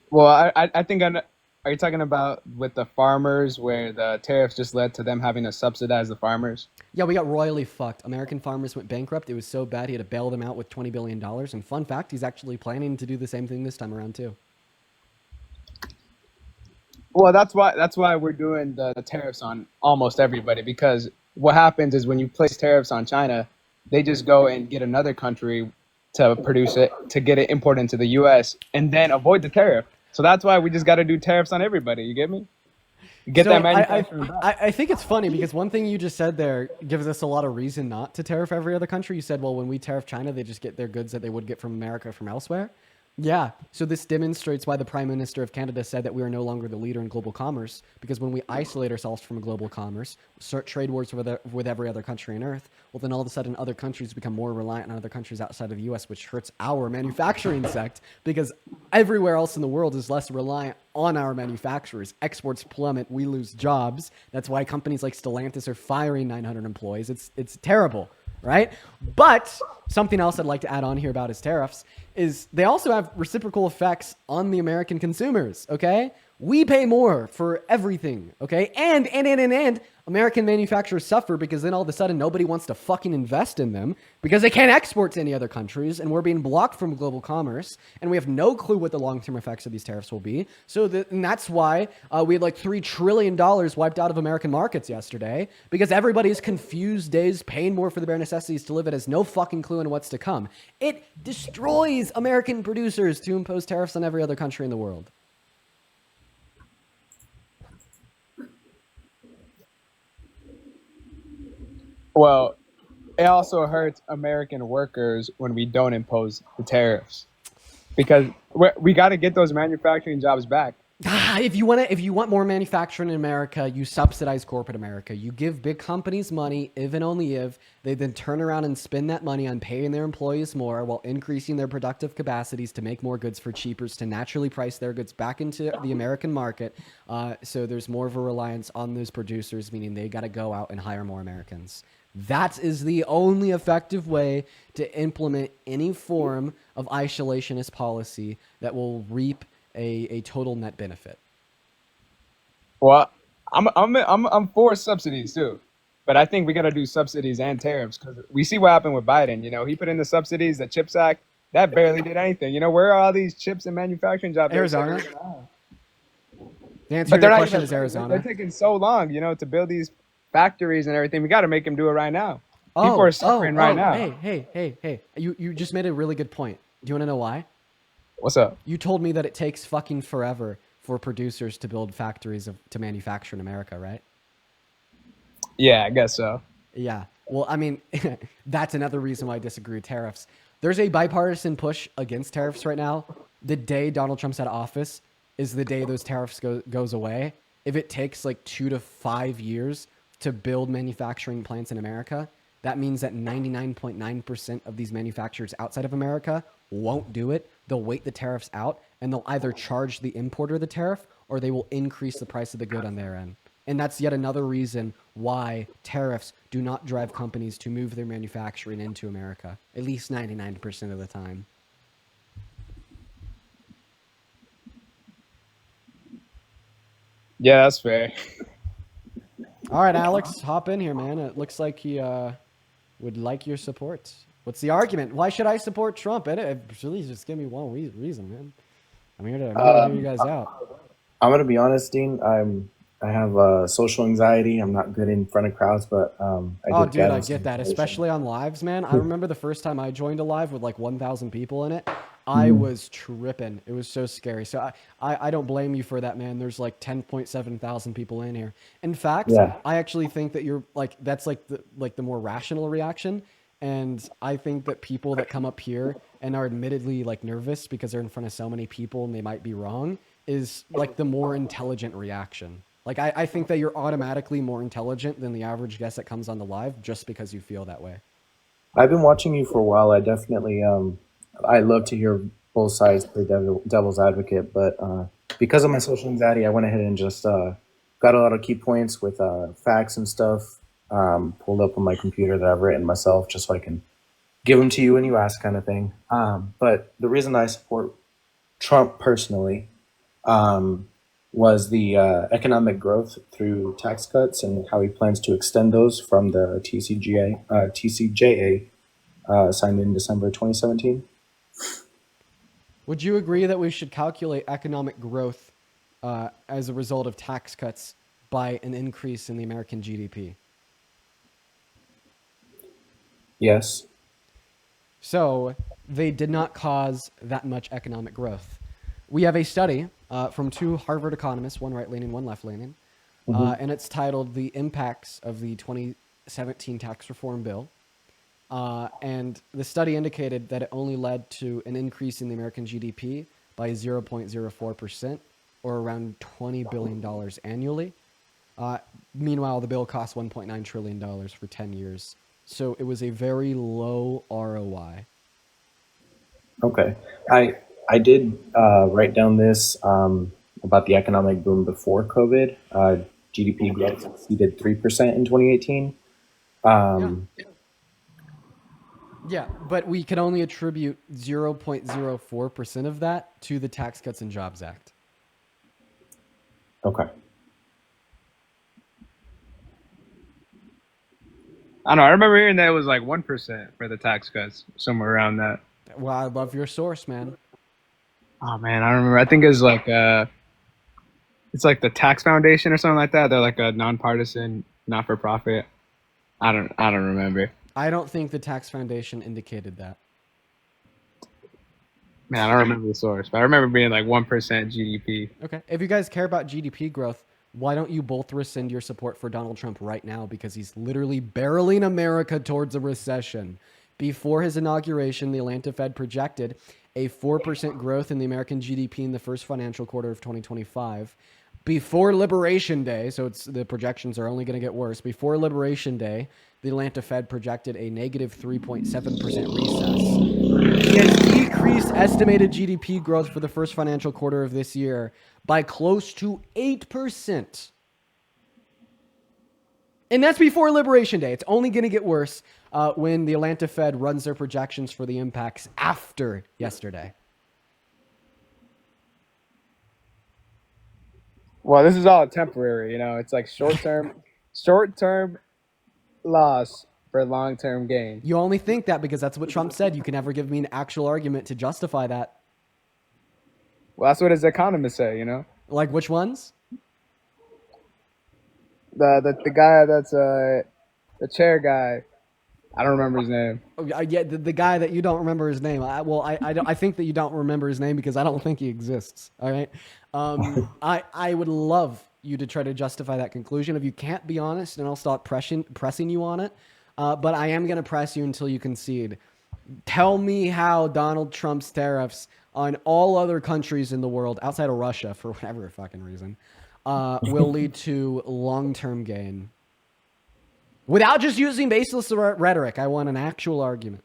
Well, I think are you talking about with the farmers where the tariffs just led to them having to subsidize the farmers? Yeah, we got royally fucked. American farmers went bankrupt. It was so bad he had to bail them out with $20 billion. And fun fact, he's actually planning to do the same thing this time around too. Well, that's why we're doing the tariffs on almost everybody, because what happens is when you place tariffs on China, they just go and get another country to produce it, to get it imported into the U.S. and then avoid the tariff. So that's why we just got to do tariffs on everybody. You get me? Get So that manufacturing back. I think it's funny because one thing you just said there gives us a lot of reason not to tariff every other country. You said, well, when we tariff China, they just get their goods that they would get from America from elsewhere. Yeah, so this demonstrates why the Prime Minister of Canada said that we are no longer the leader in global commerce, because when we isolate ourselves from global commerce, start trade wars with every other country on Earth, well, then all of a sudden other countries become more reliant on other countries outside of the U.S., which hurts our manufacturing sector, because everywhere else in the world is less reliant on our manufacturers. Exports plummet, we lose jobs. That's why companies like Stellantis are firing 900 employees. It's terrible. Right? But something else I'd like to add on here about his tariffs is they also have reciprocal effects on the American consumers, okay? We pay more for everything, okay? And American manufacturers suffer because then all of a sudden nobody wants to fucking invest in them because they can't export to any other countries and we're being blocked from global commerce and we have no clue what the long-term effects of these tariffs will be. And that's why we had like $3 trillion wiped out of American markets yesterday because everybody's confused days paying more for the bare necessities to live and has no fucking clue on what's to come. It destroys American producers to impose tariffs on every other country in the world. Well, it also hurts American workers when we don't impose the tariffs, because we got to get those manufacturing jobs back. If you want more manufacturing in America, you subsidize corporate America. You give big companies money, if and only if they then turn around and spend that money on paying their employees more while increasing their productive capacities to make more goods for cheaper, to naturally price their goods back into the American market. So there's more of a reliance on those producers, meaning they got to go out and hire more Americans. That is the only effective way to implement any form of isolationist policy that will reap a total net benefit. Well, I'm for subsidies too, but I think we got to do subsidies and tariffs because we see what happened with Biden. You know, he put in the subsidies, the CHIPS Act, that barely did anything. You know, where are all these chips and manufacturing jobs? Arizona. The answer to your question is Arizona. They're taking so long, you know, to build these factories and everything. We got to make them do it right now. Oh, people are suffering right now. Hey. You just made a really good point. Do you want to know why? What's up? You told me that it takes fucking forever for producers to build factories to manufacture in America, right? Yeah, I guess so. Yeah. Well, I mean, that's another reason why I disagree with tariffs. There's a bipartisan push against tariffs right now. The day Donald Trump's out of office, is the day those tariffs goes away. If it takes like 2 to 5 years to build manufacturing plants in America, that means that 99.9% of these manufacturers outside of America won't do it. They'll wait the tariffs out, and they'll either charge the importer the tariff or they will increase the price of the good on their end. And that's yet another reason why tariffs do not drive companies to move their manufacturing into America, at least 99% of the time. Yeah, that's fair. All right, Alex, hop in here, man. It looks like he would like your support. What's the argument? Why should I support Trump? Please just give me one reason, man. I'm here to hear you guys out. I'm gonna be honest, Dean. I have social anxiety. I'm not good in front of crowds, but I get that, especially on lives, man. I remember the first time I joined a live with like 1,000 people in it. I was tripping. It was so scary. So I don't blame you for that, man. There's like 10.7 thousand people in here. In fact, I actually think that you're like, that's like the more rational reaction. And I think that people that come up here and are admittedly like nervous because they're in front of so many people and they might be wrong is like the more intelligent reaction. Like, I think that you're automatically more intelligent than the average guest that comes on the live just because you feel that way. I've been watching you for a while. I definitely, I love to hear both sides play devil's advocate, but because of my social anxiety, I went ahead and just got a lot of key points with facts and stuff pulled up on my computer that I've written myself just so I can give them to you when you ask kind of thing. But the reason I support Trump personally was the economic growth through tax cuts and how he plans to extend those from the TCJA signed in December 2017. Would you agree that we should calculate economic growth as a result of tax cuts by an increase in the American GDP? Yes. So they did not cause that much economic growth. We have a study from two Harvard economists, one right-leaning, one left-leaning, and it's titled The Impacts of the 2017 Tax Reform Bill. And the study indicated that it only led to an increase in the American GDP by 0.04%, or around $20 billion annually. Meanwhile, the bill cost $1.9 trillion for 10 years. So it was a very low ROI. Okay. I did write down this about the economic boom before COVID. GDP growth exceeded 3% in 2018. Yeah, but we can only attribute 0.04% of that to the Tax Cuts and Jobs Act. Okay. I don't know. I remember hearing that it was like 1% for the tax cuts, somewhere around that. Well, I love your source, man. Oh man, I remember. I think it's like it's like the Tax Foundation or something like that. They're like a nonpartisan, not for profit. I don't remember. I don't think the Tax Foundation indicated that. Man, I don't remember the source, but I remember being like 1% GDP. Okay. If you guys care about GDP growth, why don't you both rescind your support for Donald Trump right now? Because he's literally barreling America towards a recession. Before his inauguration, the Atlanta Fed projected a 4% growth in the American GDP in the first financial quarter of 2025. Before Liberation Day, so the projections are only going to get worse. Before Liberation Day, the Atlanta Fed projected a negative 3.7% recess. He has decreased estimated GDP growth for the first financial quarter of this year by close to 8%. And that's before Liberation Day. It's only going to get worse when the Atlanta Fed runs their projections for the impacts after yesterday. Well, this is all temporary, you know. It's like short-term loss for long-term gain. You only think that because that's what Trump said. You can never give me an actual argument to justify that. Well, that's what his economists say, you know. Like which ones? The guy that's the chair guy. I don't remember his name. Oh, yeah, the guy that you don't remember his name. I think that you don't remember his name because I don't think he exists. All right. I would love you to try to justify that conclusion. If you can't be honest, then I'll start pressing you on it. But I am going to press you until you concede. Tell me how Donald Trump's tariffs on all other countries in the world outside of Russia, for whatever fucking reason, will lead to long-term gain. Without just using baseless rhetoric, I want an actual argument.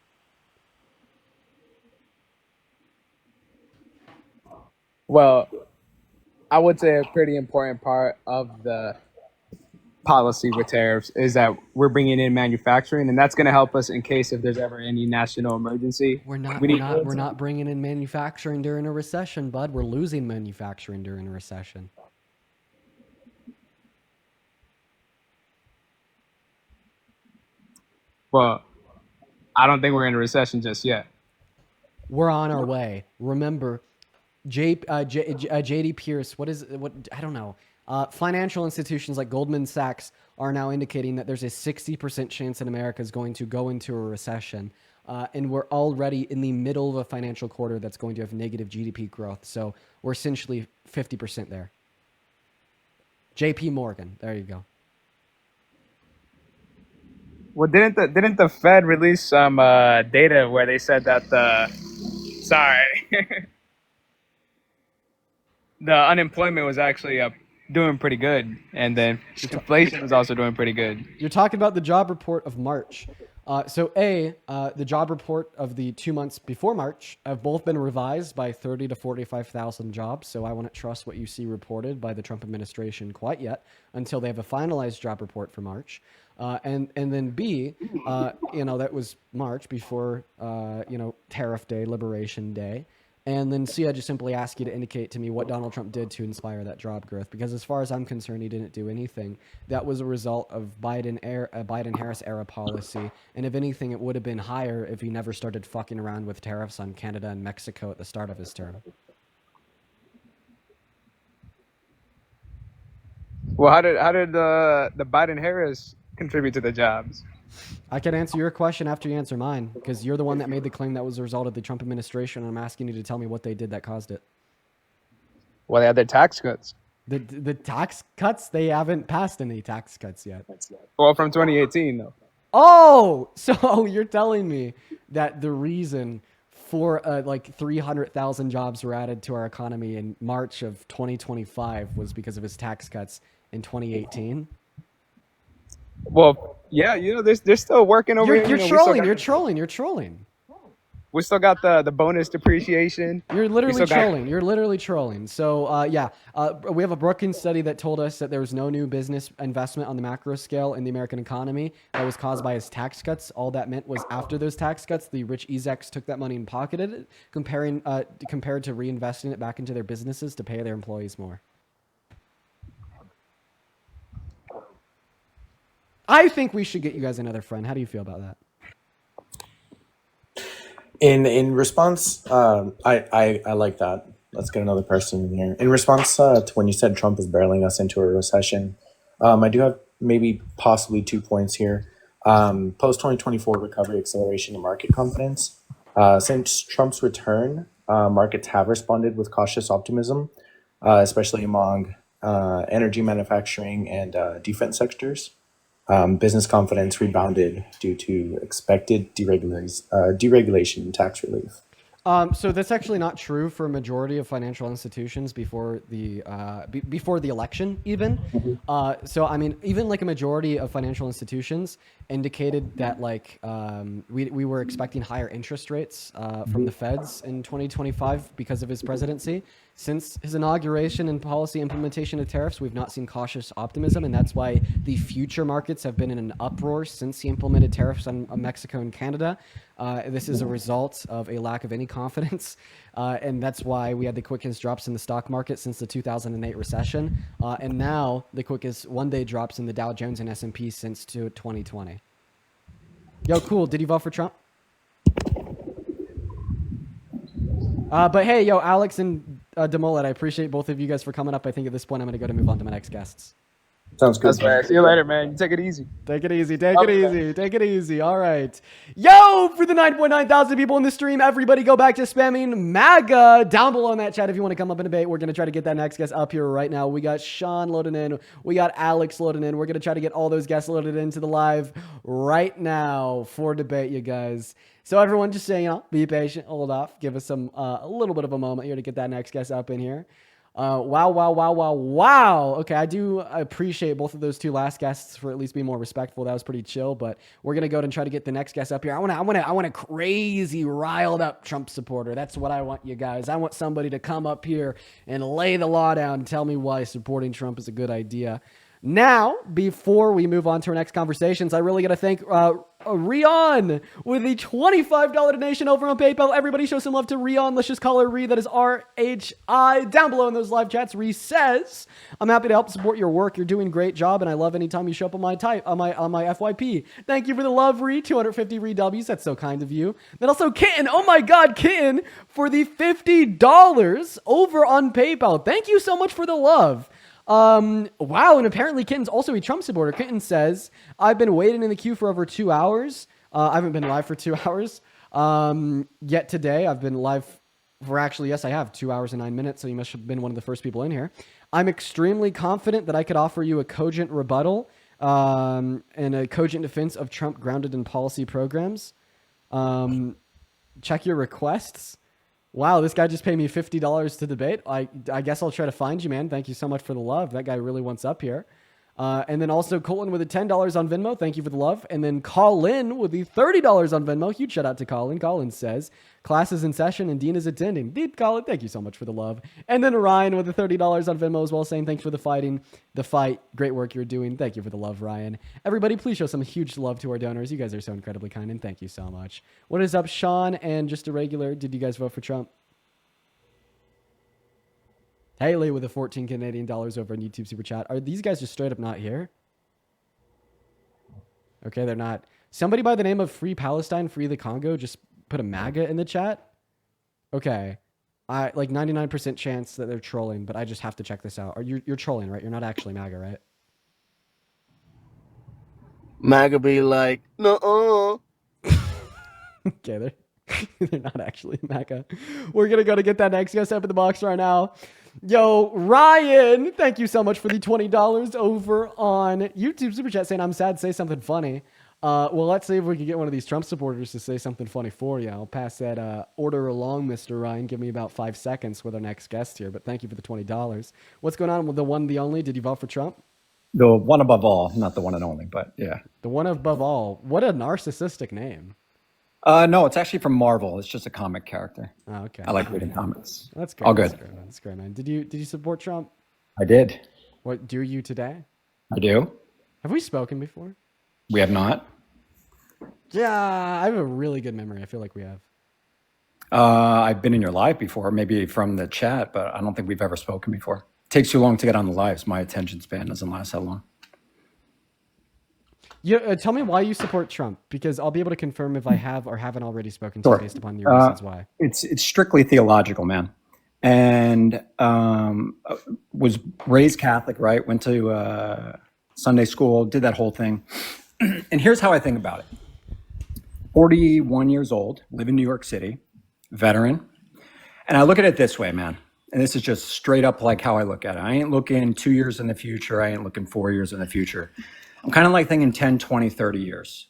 Well, I would say a pretty important part of the policy with tariffs is that we're bringing in manufacturing, and that's going to help us in case if there's ever any national emergency. We're not bringing in manufacturing during a recession, bud. We're losing manufacturing during a recession. Well, I don't think we're in a recession just yet. We're on our way. Remember, JD Pierce, I don't know. Financial institutions like Goldman Sachs are now indicating that there's a 60% chance that America is going to go into a recession. And we're already in the middle of a financial quarter that's going to have negative GDP growth. So we're essentially 50% there. JP Morgan, there you go. Well, didn't the Fed release some data where they said that the unemployment was actually doing pretty good, and then inflation was also doing pretty good. You're talking about the job report of March. The job report of the 2 months before March have both been revised by 30 to 45,000 jobs. So I wouldn't trust what you see reported by the Trump administration quite yet until they have a finalized job report for March. And then B, that was March before, Tariff Day, Liberation Day. And then C, I just simply ask you to indicate to me what Donald Trump did to inspire that job growth. Because as far as I'm concerned, he didn't do anything. That was a result of Biden-Harris era policy. And if anything, it would have been higher if he never started fucking around with tariffs on Canada and Mexico at the start of his term. Well, how did the Biden-Harris contribute to the jobs? I can answer your question after you answer mine, because you're the one that made the claim that was a result of the Trump administration, and I'm asking you to tell me what they did that caused it. Well, they had their tax cuts. The tax cuts? They haven't passed any tax cuts yet. Well, from 2018, though. Oh, so you're telling me that the reason for 300,000 jobs were added to our economy in March of 2025 was because of his tax cuts in 2018? Well, yeah, they're still working over here. You're trolling. We still got the bonus depreciation. You're literally trolling. So, we have a Brookings study that told us that there was no new business investment on the macro scale in the American economy that was caused by his tax cuts. All that meant was after those tax cuts, the rich execs took that money and pocketed it, compared to reinvesting it back into their businesses to pay their employees more. I think we should get you guys another friend. How do you feel about that? In response, I like that. Let's get another person in here. In response to when you said Trump is barreling us into a recession, I do have possibly 2 points here. Post 2024 recovery, acceleration, and market confidence. Since Trump's return, markets have responded with cautious optimism, especially among energy, manufacturing, and defense sectors. Business confidence rebounded due to expected deregulation and tax relief. So that's actually not true for a majority of financial institutions before the election, even. So I mean, even like a majority of financial institutions indicated that we were expecting higher interest rates from the Feds in 2025 because of his presidency. Since his inauguration and policy implementation of tariffs, we've not seen cautious optimism, and that's why the future markets have been in an uproar since he implemented tariffs on Mexico and Canada. This is a result of a lack of any confidence, and that's why we had the quickest drops in the stock market since the 2008 recession, and now the quickest one-day drops in the Dow Jones and S&P since 2020. Yo, cool. Did you vote for Trump? But hey, yo, Alex and Demolet, I appreciate both of you guys for coming up. I think at this point I'm going to move on to my next guests. Sounds good. That's right. See you later, man. You take it easy. Take it easy. Take it easy. Take it easy. All right. Yo, for the 9.9 thousand people in the stream, everybody go back to spamming MAGA down below in that chat if you want to come up and debate. We're going to try to get that next guest up here right now. We got Sean loading in. We got Alex loading in. We're going to try to get all those guests loaded into the live right now for debate, you guys. So everyone just say, be patient, hold off. Give us some a little bit of a moment here to get that next guest up in here. Wow. Okay, I do appreciate both of those two last guests for at least being more respectful. That was pretty chill, but we're going to go ahead and try to get the next guest up here. I want a crazy riled up Trump supporter. That's what I want, you guys. I want somebody to come up here and lay the law down and tell me why supporting Trump is a good idea. Now, before we move on to our next conversations, I really got to thank Rion with the $25 donation over on PayPal. Everybody show some love to Rion. Let's just call her Ree. That is R-H-I. Down below in those live chats, Ree says, I'm happy to help support your work. You're doing a great job, and I love anytime you show up on my FYP. Thank you for the love, Ree. 250 Ree W's. That's so kind of you. Then also Kitten. Oh my God, Kitten, for the $50 over on PayPal. Thank you so much for the love. Wow, and apparently Kitten's also a Trump supporter. Kitten says, I've been waiting in the queue for over 2 hours. I haven't been live for 2 hours yet today. I've been live for yes, I have 2 hours and 9 minutes, so you must have been one of the first people in here. I'm extremely confident that I could offer you a cogent rebuttal and a cogent defense of Trump grounded in policy programs. Check your requests. Wow, this guy just paid me $50 to debate. I guess I'll try to find you, man. Thank you so much for the love. That guy really wants up here. And then also Colin with the $10 on Venmo. Thank you for the love. And then Colin with the $30 on Venmo. Huge shout out to Colin. Colin says, class is in session and Dean is attending. Dean, Colin, thank you so much for the love. And then Ryan with the $30 on Venmo as well, saying thanks for the fight. Great work you're doing. Thank you for the love, Ryan. Everybody, please show some huge love to our donors. You guys are so incredibly kind, and thank you so much. What is up, Sean? And just a regular, did you guys vote for Trump? Haley with the 14 Canadian dollars over on YouTube Super Chat. Are these guys just straight up not here? Okay, they're not. Somebody by the name of Free Palestine, Free the Congo just put a MAGA in the chat. Okay. I like 99% chance that they're trolling, but I just have to check this out. You're trolling, right? You're not actually MAGA, right? MAGA be like, no. Okay, they're not actually MAGA. We're going to go to get that next guest up in the box right now. Yo, Ryan, thank you so much for the $20 over on YouTube Super Chat saying, I'm sad, say something funny. Well, let's see if we can get one of these Trump supporters to say something funny for you. I'll pass that order along, Mr. Ryan. Give me about 5 seconds with our next guest here, but thank you for the $20. What's going on with the one, the only? Did you vote for Trump? The one above all, not the one and only, but yeah. The one above all. What a narcissistic name. No, it's actually from Marvel. It's just a comic character. Oh, okay. I like reading comics. That's great. All good. That's great, man. Did you support Trump? I did. What do you today? I do. Have we spoken before? We have not. Yeah, I have a really good memory. I feel like we have. I've been in your live before, maybe from the chat, but I don't think we've ever spoken before. It takes too long to get on the lives. My attention span doesn't last that long. Yeah, tell me why you support Trump, because I'll be able to confirm if I have or haven't already spoken to you based upon your reasons why. It's strictly theological, man. And was raised Catholic, right? Went to Sunday school, did that whole thing. And here's how I think about it. 41 years old, live in New York City, veteran. And I look at it this way, man. And this is just straight up like how I look at it. I ain't looking 2 years in the future. I ain't looking 4 years in the future. I'm kind of like thinking 10, 20, 30 years.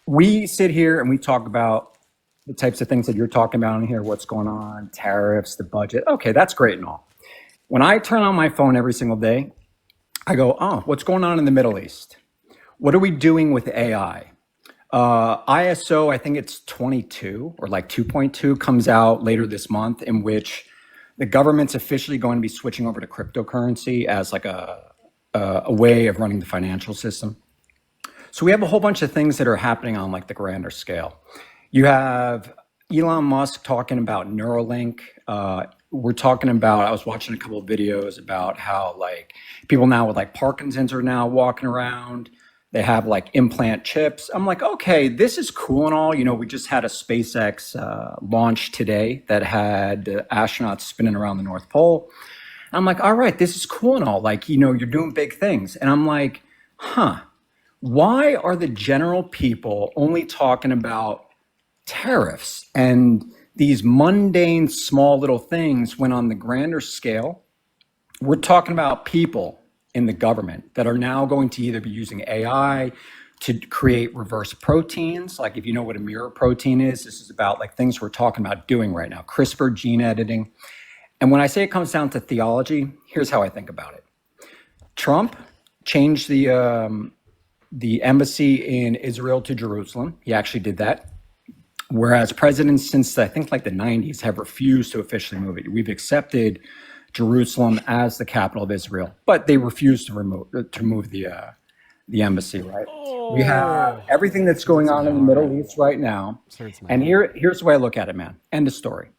We sit here and we talk about the types of things that you're talking about in here, what's going on, tariffs, the budget. Okay, that's great and all. When I turn on my phone every single day, I go, oh, what's going on in the Middle East? What are we doing with AI? ISO, I think it's 22 or like 2.2 comes out later this month, in which the government's officially going to be switching over to cryptocurrency as like a way of running the financial system. So we have a whole bunch of things that are happening on like the grander scale. You have Elon Musk talking about Neuralink. We're talking about, I was watching a couple of videos about how like people now with like Parkinson's are now walking around. They have like implant chips. I'm like, okay, this is cool and all. You know, we just had a SpaceX launch today that had astronauts spinning around the North Pole. I'm like, all right, this is cool and all. Like, you're doing big things. And I'm like, why are the general people only talking about tariffs and these mundane small little things when on the grander scale, we're talking about people in the government that are now going to either be using AI to create reverse proteins. Like if you know what a mirror protein is, this is about like things we're talking about doing right now, CRISPR gene editing. And when I say it comes down to theology, here's how I think about it. Trump changed the embassy in Israel to Jerusalem. He actually did that. Whereas presidents since I think like the 90s have refused to officially move it. We've accepted Jerusalem as the capital of Israel, but they refuse to move the embassy, right? We have everything that's going on in the Middle East right now. And here's the way I look at it, man. End of story.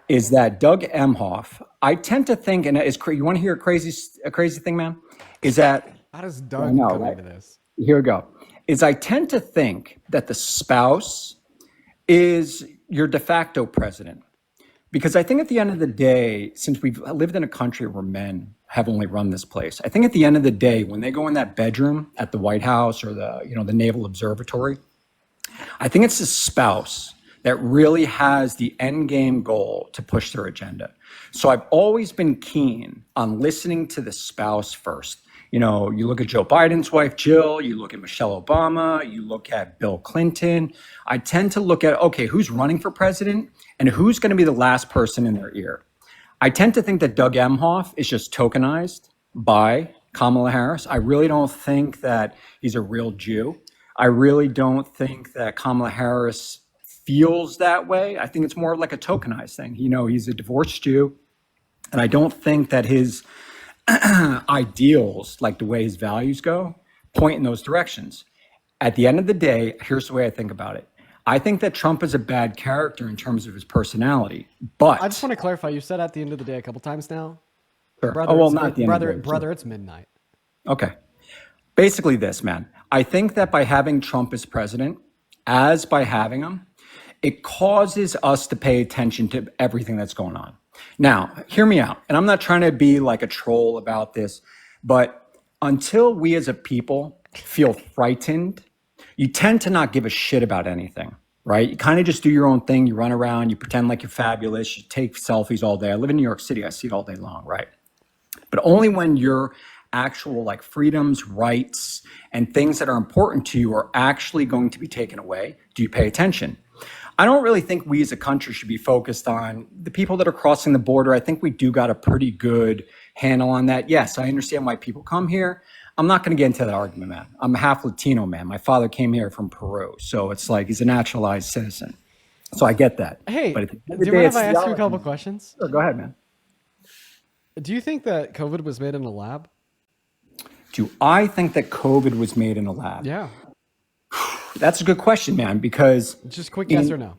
Is that Doug Emhoff, I tend to think, and you want to hear a crazy thing, man? Is that how does Doug come into this? Here we go. Is I tend to think that the spouse is your de facto president. Because I think at the end of the day, since we've lived in a country where men have only run this place, I think at the end of the day, when they go in that bedroom at the White House or the Naval Observatory, I think it's the spouse that really has the end game goal to push their agenda. So I've always been keen on listening to the spouse first. You look at Joe Biden's wife, Jill, you look at Michelle Obama, you look at Bill Clinton. I tend to look at, okay, who's running for president and who's going to be the last person in their ear. I tend to think that Doug Emhoff is just tokenized by Kamala Harris. I really don't think that he's a real Jew. I really don't think that Kamala Harris feels that way. I think it's more like a tokenized thing. He's a divorced Jew, and I don't think that his ideals, like the way his values go, point in those directions. At the end of the day, here's the way I think about it. I think that Trump is a bad character in terms of his personality, but I just want to clarify. You said at the end of the day a couple times now. Sure. Brother, Not at the end of the day. Brother, it's midnight. Okay. Basically this, man. I think that by having Trump as president, as by having him, it causes us to pay attention to everything that's going on. Now, hear me out. And I'm not trying to be like a troll about this, but until we as a people feel frightened, you tend to not give a shit about anything, right? You kind of just do your own thing. You run around, you pretend like you're fabulous, you take selfies all day. I live in New York City. I see it all day long, right? But only when your actual like freedoms, rights, and things that are important to you are actually going to be taken away do you pay attention. I don't really think we as a country should be focused on the people that are crossing the border. I think we do got a pretty good handle on that. Yes, I understand why people come here. I'm not going to get into that argument, man. I'm a half Latino, man. My father came here from Peru. So it's like he's a naturalized citizen. So I get that. Hey, but do you mind if I ask you a couple questions? Sure, go ahead, man. Do you think that COVID was made in a lab? Do I think that COVID was made in a lab? Yeah. That's a good question, man, because just quick yes or no.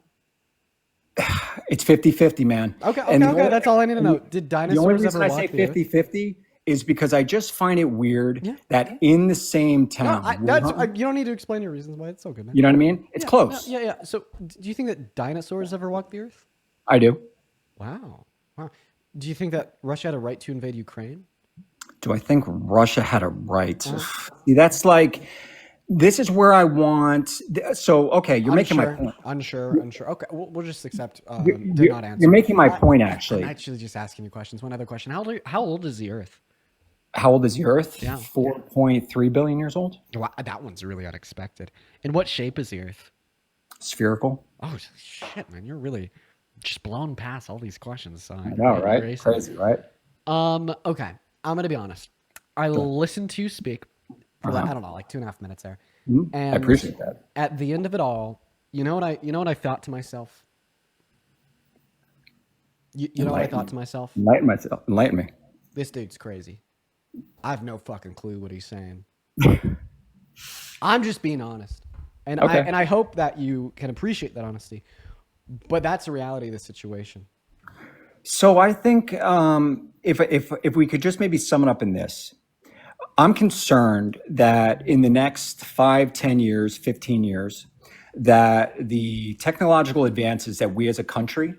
It's 50-50, man. Okay, that's all I need to know. Did dinosaurs ever walk the earth? The only reason I say 50-50 is because I just find it weird that in the same town. No, you don't need to explain your reasons why. It's so good, man. You know what I mean? It's close. Yeah. So do you think that dinosaurs ever walked the earth? I do. Wow. Do you think that Russia had a right to invade Ukraine? Do I think Russia had a right? See, that's like... This is where I want. So, okay, you're making my point. Unsure. Okay, we'll just accept. Did not answer. You're making my point, actually. I'm actually just asking you questions. One other question: How old is the Earth? How old is the Earth? Yeah. 4.3 billion years old. Wow, that one's really unexpected. And what shape is the Earth? Spherical. Oh shit, man! You're really just blown past all these questions. I know, right? Crazy, right? Okay, I'm gonna be honest. I listened to you speak. For like, I don't know, like 2.5 minutes there. Mm-hmm. And I appreciate that. At the end of it all, you know what I thought to myself? You know what I thought to myself? Enlighten me. This dude's crazy. I have no fucking clue what he's saying. I'm just being honest. And I hope that you can appreciate that honesty. But that's the reality of the situation. So I think if we could just maybe sum it up in this. I'm concerned that in the next 5, 10 years, 15 years, that the technological advances that we as a country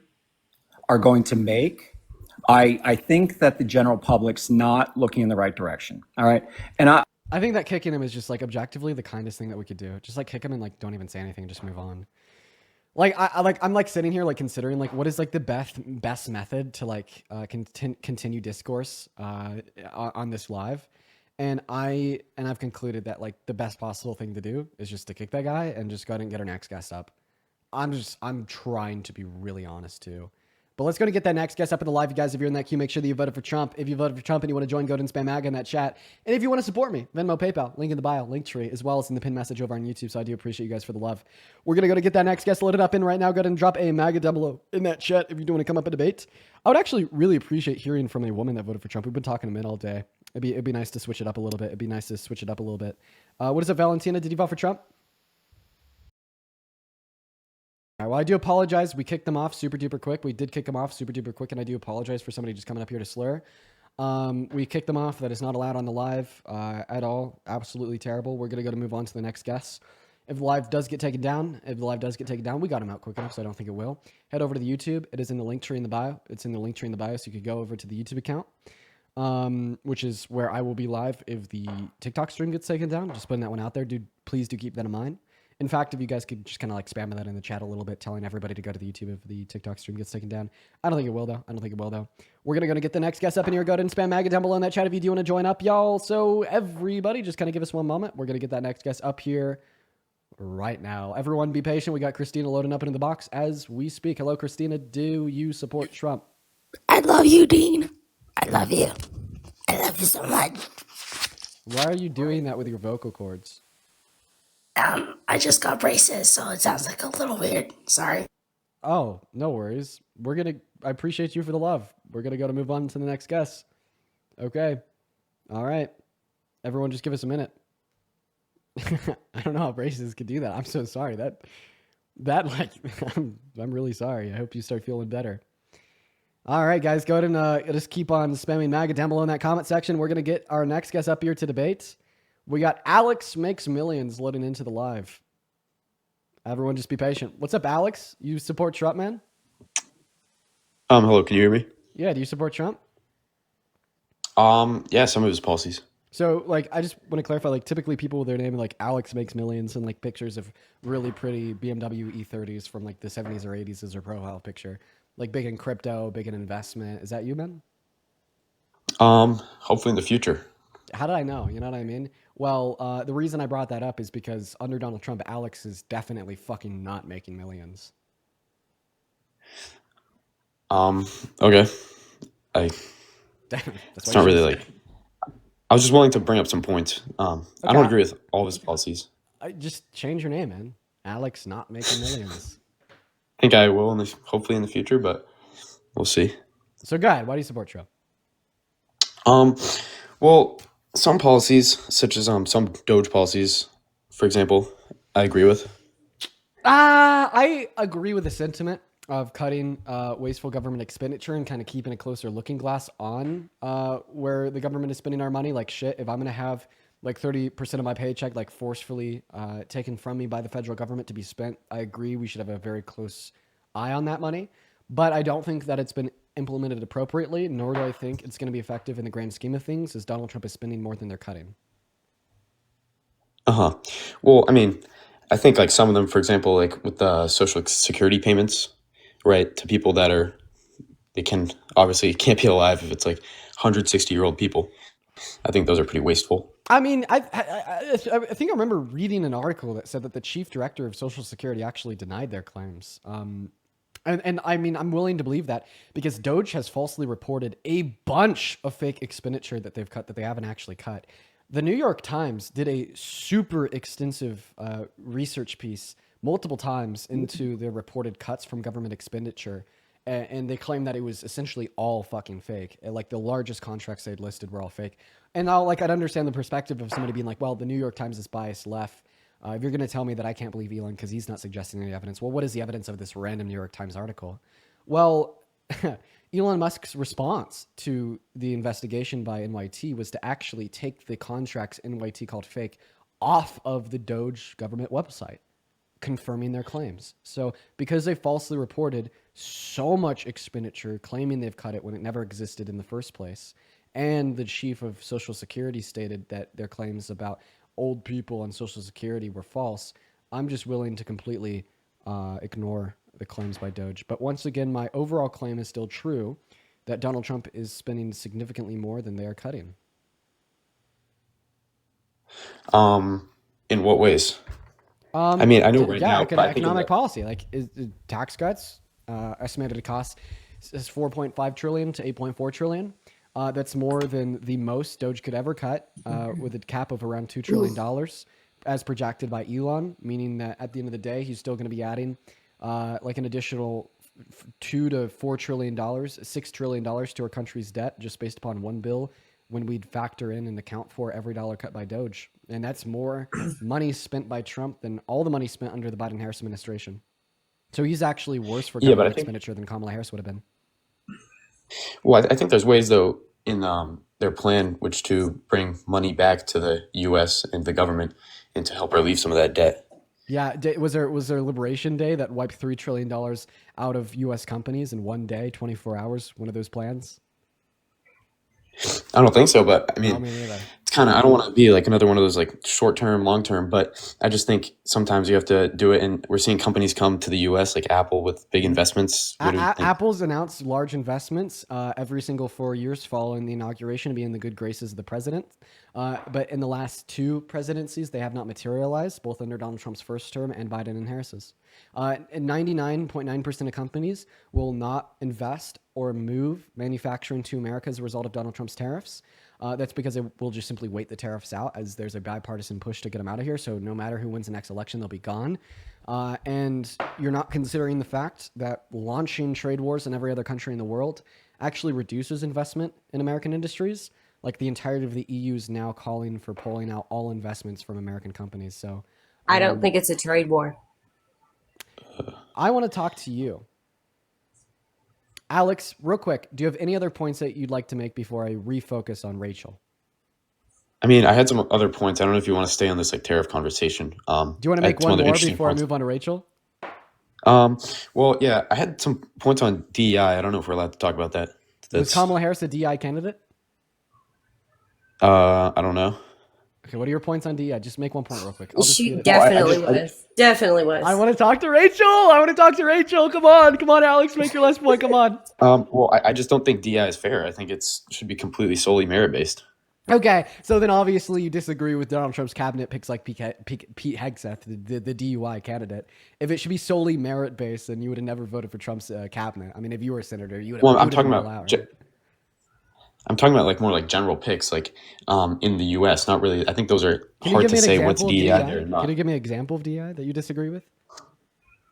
are going to make I think that the general public's not looking in the right direction. All right. And I think that kicking him is just like objectively the kindest thing that we could do. Just like kick him and like don't even say anything, just move on. Like I'm like sitting here like considering like what is like the best method to like continue discourse on this live, and I've concluded that like the best possible thing to do is just to kick that guy and just go ahead and get our next guest up. I'm trying to be really honest too. But let's go and get that next guest up in the live. You guys, if you're in that queue, make sure that you voted for Trump. If you voted for Trump and you want to join, go ahead and spam Maga in that chat. And if you want to support me, Venmo, PayPal, link in the bio, link tree, as well as in the pinned message over on YouTube. So I do appreciate you guys for the love. We're going to go to get that next guest loaded up in right now. Go ahead and drop a Maga down below in that chat if you do want to come up and debate. I would actually really appreciate hearing from a woman that voted for Trump. We've been talking to men all day. It'd be nice to switch it up a little bit. What is it, Valentina? Did you vote for Trump? All right, well, I do apologize. We kicked them off super duper quick. We did kick them off super duper quick, and I do apologize for somebody just coming up here to slur. We kicked them off. That is not allowed on the live at all. Absolutely terrible. We're going to move on to the next guest. If the live does get taken down, we got him out quick enough, so I don't think it will. Head over to the YouTube. It is in the link tree in the bio. So you could go over to the YouTube account, which is where I will be live if the TikTok stream gets taken down. Just putting that one out there. Dude, please do keep that in mind. In fact, if you guys could just kind of like spam that in the chat a little bit, telling everybody to go to the YouTube if the TikTok stream gets taken down. I don't think it will, though. We're going to get the next guest up in here. Go ahead and spam Maga down below in that chat if you do want to join up, y'all. So everybody, just kind of give us one moment. We're going to get that next guest up here right now. Everyone be patient. We got Christina loading up into the box as we speak. Hello, Christina. Do you support Trump? I love you, Dean. I love you. I love you so much. Why are you doing that with your vocal cords? I just got braces, so it sounds like a little weird. Sorry. Oh, no worries. I appreciate you for the love. We're going to move on to the next guest. Okay. All right. Everyone just give us a minute. I don't know how braces could do that. I'm so sorry. That like, I'm really sorry. I hope you start feeling better. All right, guys, go ahead and just keep on spamming Maga down below in that comment section. We're going to get our next guest up here to debate. We got Alex Makes Millions loading into the live. Everyone just be patient. What's up, Alex? You support Trump, man? Hello, can you hear me? Yeah, do you support Trump? Yeah, some of his policies. So, like, I just want to clarify, like, typically people with their name like Alex Makes Millions and like pictures of really pretty BMW E30s from like the 70s or 80s as their profile picture. Like big in crypto, big in investment. Is that you, man? Hopefully in the future. How did I know? You know what I mean? Well, the reason I brought that up is because under Donald Trump, Alex is definitely fucking not making millions. Okay. It's not really like, I was just willing to bring up some points. I don't agree with all of his policies. I just change your name, man. Alex not making millions. I think I will hopefully in the future, but we'll see. So go ahead. Why do you support Trump? Well, some policies, such as some DOGE policies, for example, I agree with. I agree with the sentiment of cutting wasteful government expenditure and kind of keeping a closer looking glass on where the government is spending our money. Like shit, if I'm going to have like 30% of my paycheck like forcefully taken from me by the federal government to be spent, I agree we should have a very close eye on that money. But I don't think that it's been implemented appropriately, nor do I think it's going to be effective in the grand scheme of things, as Donald Trump is spending more than they're cutting. Well, I mean, I think like some of them, for example, like with the social security payments, right, to people that they can't be alive if it's like 160-year-old people. I think those are pretty wasteful. I mean, I think I remember reading an article that said that the chief director of Social Security actually denied their claims. And I mean, I'm willing to believe that because DOGE has falsely reported a bunch of fake expenditure that they've cut that they haven't actually cut. The New York Times did a super extensive research piece multiple times into the reported cuts from government expenditure. And they claim that it was essentially all fucking fake. Like the largest contracts they'd listed were all fake. And I'd understand the perspective of somebody being like, well, the New York Times is biased left. If you're going to tell me that I can't believe Elon because he's not suggesting any evidence, well, what is the evidence of this random New York Times article? Well, Elon Musk's response to the investigation by NYT was to actually take the contracts NYT called fake off of the DOGE government website. confirming their claims. So because they falsely reported so much expenditure, claiming they've cut it when it never existed in the first place, and the chief of Social Security stated that their claims about old people on Social Security were false, I'm just willing to completely ignore the claims by DOGE. But once again, my overall claim is still true, that Donald Trump is spending significantly more than they are cutting. In what ways? I mean, I know right now, but I think economic policy, like is tax cuts, estimated to cost is 4.5 trillion to 8.4 trillion. That's more than the most DOGE could ever cut, with a cap of around $2 trillion, as projected by Elon, meaning that at the end of the day, he's still going to be adding like an additional $2 to $4 trillion, $6 trillion to our country's debt, just based upon one bill, when we'd factor in and account for every dollar cut by DOGE. And that's more money spent by Trump than all the money spent under the Biden-Harris administration. So he's actually worse for government expenditure than Kamala Harris would have been. Well, I think there's ways, though, in their plan, which to bring money back to the U.S. and the government and to help relieve some of that debt. Yeah, was there Liberation Day that wiped $3 trillion out of U.S. companies in one day, 24 hours, one of those plans? I don't think so, but I mean, No, me neither. it's kind of, I don't want to be like another one of those like short term, long term, but I just think sometimes you have to do it. And we're seeing companies come to the US, like Apple, with big investments. What do you think? Apple's announced large investments every single 4 years following the inauguration to be in the good graces of the president. But in the last two presidencies, they have not materialized, both under Donald Trump's first term and Biden and Harris's. 99.9% of companies will not invest or move manufacturing to America as a result of Donald Trump's tariffs. That's because they will just simply wait the tariffs out, as there's a bipartisan push to get them out of here. So no matter who wins the next election, they'll be gone. And you're not considering the fact that launching trade wars in every other country in the world actually reduces investment in American industries. Like the entirety of the EU is now calling for pulling out all investments from American companies. So I don't think it's a trade war. I want to talk to you. Alex, real quick, do you have any other points that you'd like to make before I refocus on Rachel? I mean, I had some other points. I don't know if you want to stay on this like tariff conversation. Do you want to make one more before I move on to Rachel? Well, yeah, I had some points on DEI. I don't know if we're allowed to talk about that. Was Kamala Harris a DEI candidate? I don't know. Okay, what are your points on DEI? Just make one point real quick. She definitely was. Definitely was. I want to talk to Rachel. Come on, Alex, make your last point. Come on. Well, I just don't think DEI is fair. I think it should be completely solely merit based. Okay, so then obviously you disagree with Donald Trump's cabinet picks like Pete Hegseth, the DUI candidate. If it should be solely merit based, then you would have never voted for Trump's cabinet. I mean, if you were a senator, you would have. Well, I'm talking about like more like general picks, like in the U.S. Not really. I think those are hard to say what's DEI or not. Can you give me an example of DEI that you disagree with?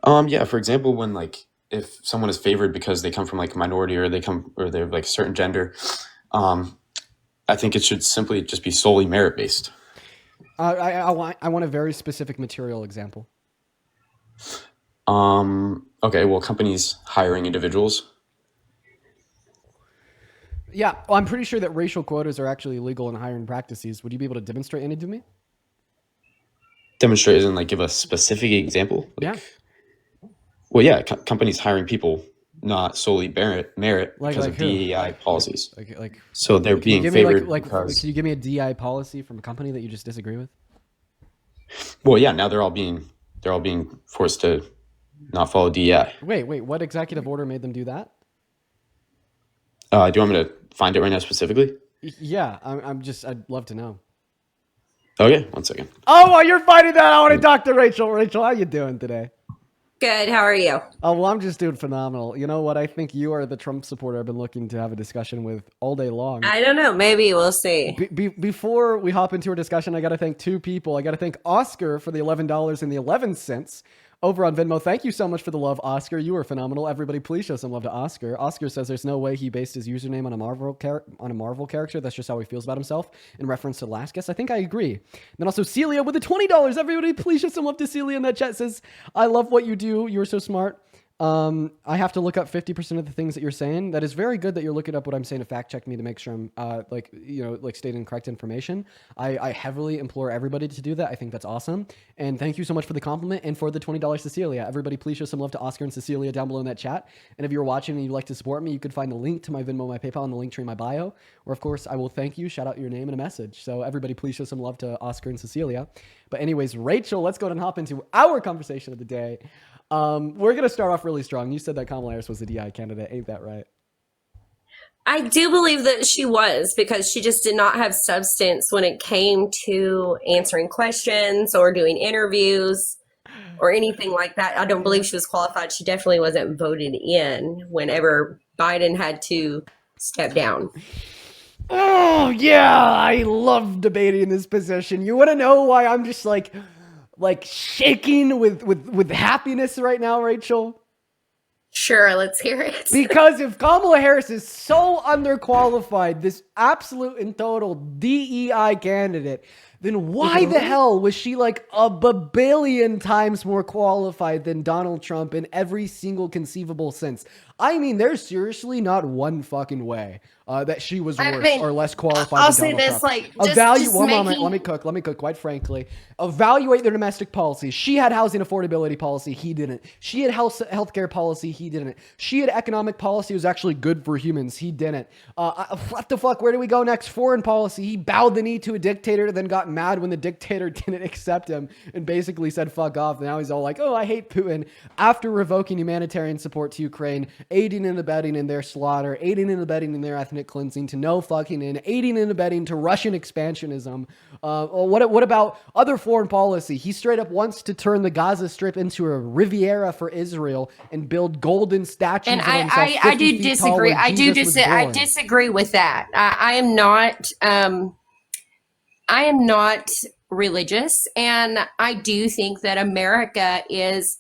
Yeah. For example, when like if someone is favored because they come from like a minority or they're like a certain gender, I think it should simply just be solely merit based. I want a very specific material example. Okay. Well, companies hiring individuals. Yeah, well, I'm pretty sure that racial quotas are actually illegal in hiring practices. Would you be able to demonstrate any to me? Demonstrate as in like give a specific example? Yeah. Well, yeah, companies hiring people not solely merit Like because of who? DEI policies. Like so they're can you being give me favored can you give me a DEI policy from a company that you just disagree with? Well, yeah, now they're all being forced to not follow DEI. Wait, what executive order made them do that? Do you want me to find it right now specifically? Yeah, I'd love to know. Okay, 1 second. Oh, while you're finding that, I want to talk to Rachel. Rachel, how you doing today? Good. How are you? Oh, well, I'm just doing phenomenal. You know what? I think you are the Trump supporter I've been looking to have a discussion with all day long. I don't know. Maybe we'll see. Before we hop into our discussion, I got to thank two people. I got to thank Oscar for the $11.11 over on Venmo. Thank you so much for the love, Oscar. You are phenomenal. Everybody, please show some love to Oscar. Oscar says there's no way he based his username on a Marvel character. That's just how he feels about himself. In reference to the last guest, I think I agree. Then also Celia with the $20. Everybody, please show some love to Celia in that chat. Says, I love what you do. You're so smart. I have to look up 50% of the things that you're saying. That is very good that you're looking up what I'm saying to fact check me to make sure I'm stating correct information. I heavily implore everybody to do that. I think that's awesome. And thank you so much for the compliment and for the $20 Cecilia. Everybody please show some love to Oscar and Cecilia down below in that chat. And if you're watching and you'd like to support me, you could find the link to my Venmo, my PayPal, and the link tree in my bio. Or of course, I will thank you, shout out your name and a message. So everybody please show some love to Oscar and Cecilia. But anyways, Rachel, let's go ahead and hop into our conversation of the day. We're going to start off really strong. You said that Kamala Harris was a DI candidate. Ain't that right? I do believe that she was, because she just did not have substance when it came to answering questions or doing interviews or anything like that. I don't believe she was qualified. She definitely wasn't voted in whenever Biden had to step down. Oh, yeah. I love debating this position. You want to know why I'm just like shaking with happiness right now, Rachel? Sure, let's hear it. Because if Kamala Harris is so underqualified, this absolute and total DEI candidate, then why the hell was she like a billion times more qualified than Donald Trump in every single conceivable sense? I mean, there's seriously not one fucking way that she was worse or less qualified I'll than say Donald this, Trump. like, One moment, let me cook, quite frankly. Evaluate their domestic policies. She had housing affordability policy, he didn't. She had healthcare policy, he didn't. She had economic policy, it was actually good for humans, he didn't. What the fuck, where do we go next? Foreign policy, he bowed the knee to a dictator, then got mad when the dictator didn't accept him and basically said fuck off. And now he's all like, oh, I hate Putin. After revoking humanitarian support to Ukraine, aiding and abetting in their slaughter, aiding and abetting in their ethnic cleansing, to no fucking end, aiding and abetting to Russian expansionism. What about other foreign policy? He straight up wants to turn the Gaza Strip into a Riviera for Israel and build golden statues And of himself. I do disagree. I disagree with that. I am not religious, and I do think that America is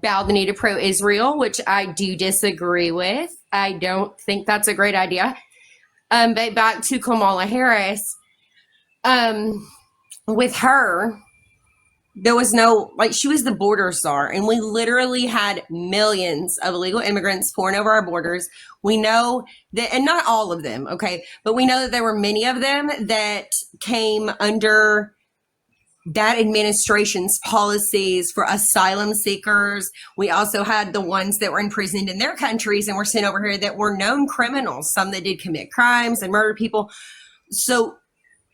bow the knee to pro-Israel, which I do disagree with. I don't think that's a great idea. But back to Kamala Harris, with her, there was no, like, she was the border czar, and we literally had millions of illegal immigrants pouring over our borders. We know that, and not all of them, okay, but we know that there were many of them that came under that administration's policies for asylum seekers. We also had the ones that were imprisoned in their countries and were sent over here that were known criminals, some that did commit crimes and murder people. So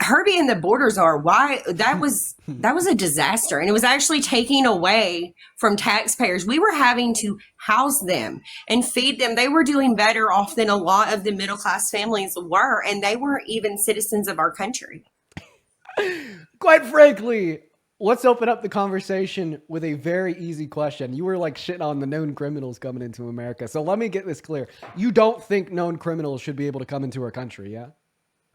her being the border czar, that was a disaster, and it was actually taking away from taxpayers. We were having to house them and feed them. They were doing better off than a lot of the middle class families were, and they weren't even citizens of our country. Quite frankly, let's open up the conversation with a very easy question. You were like shitting on the known criminals coming into America. So let me get this clear. You don't think known criminals should be able to come into our country, yeah?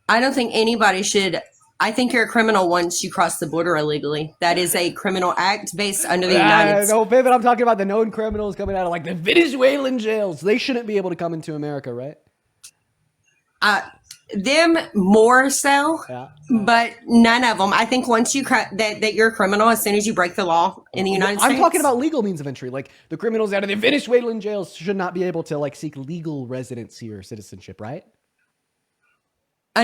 I don't think anybody should. I think you're a criminal once you cross the border illegally. That is a criminal act based under the United States. No, Pivot, I'm talking about the known criminals coming out of like the Venezuelan jails. They shouldn't be able to come into America, right? Them more so, but none of them. I think once you that you're a criminal as soon as you break the law in the United States. I'm talking about legal means of entry. Like the criminals out of the Venezuelan jails should not be able to like seek legal residency or citizenship, right? They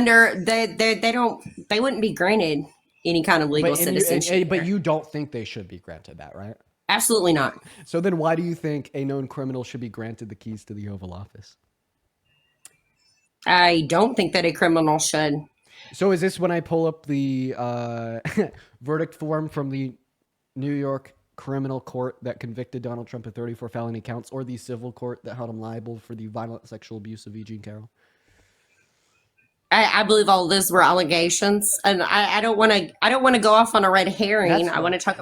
wouldn't be granted any kind of legal citizenship. But you don't think they should be granted that, right? Absolutely not. So then why do you think a known criminal should be granted the keys to the Oval Office? I don't think that a criminal should. So is this when I pull up the verdict form from the New York criminal court that convicted Donald Trump of 34 felony counts, or the civil court that held him liable for the violent sexual abuse of Eugene Carroll? I believe all of those were allegations, and I don't want to go off on a red herring. I want to talk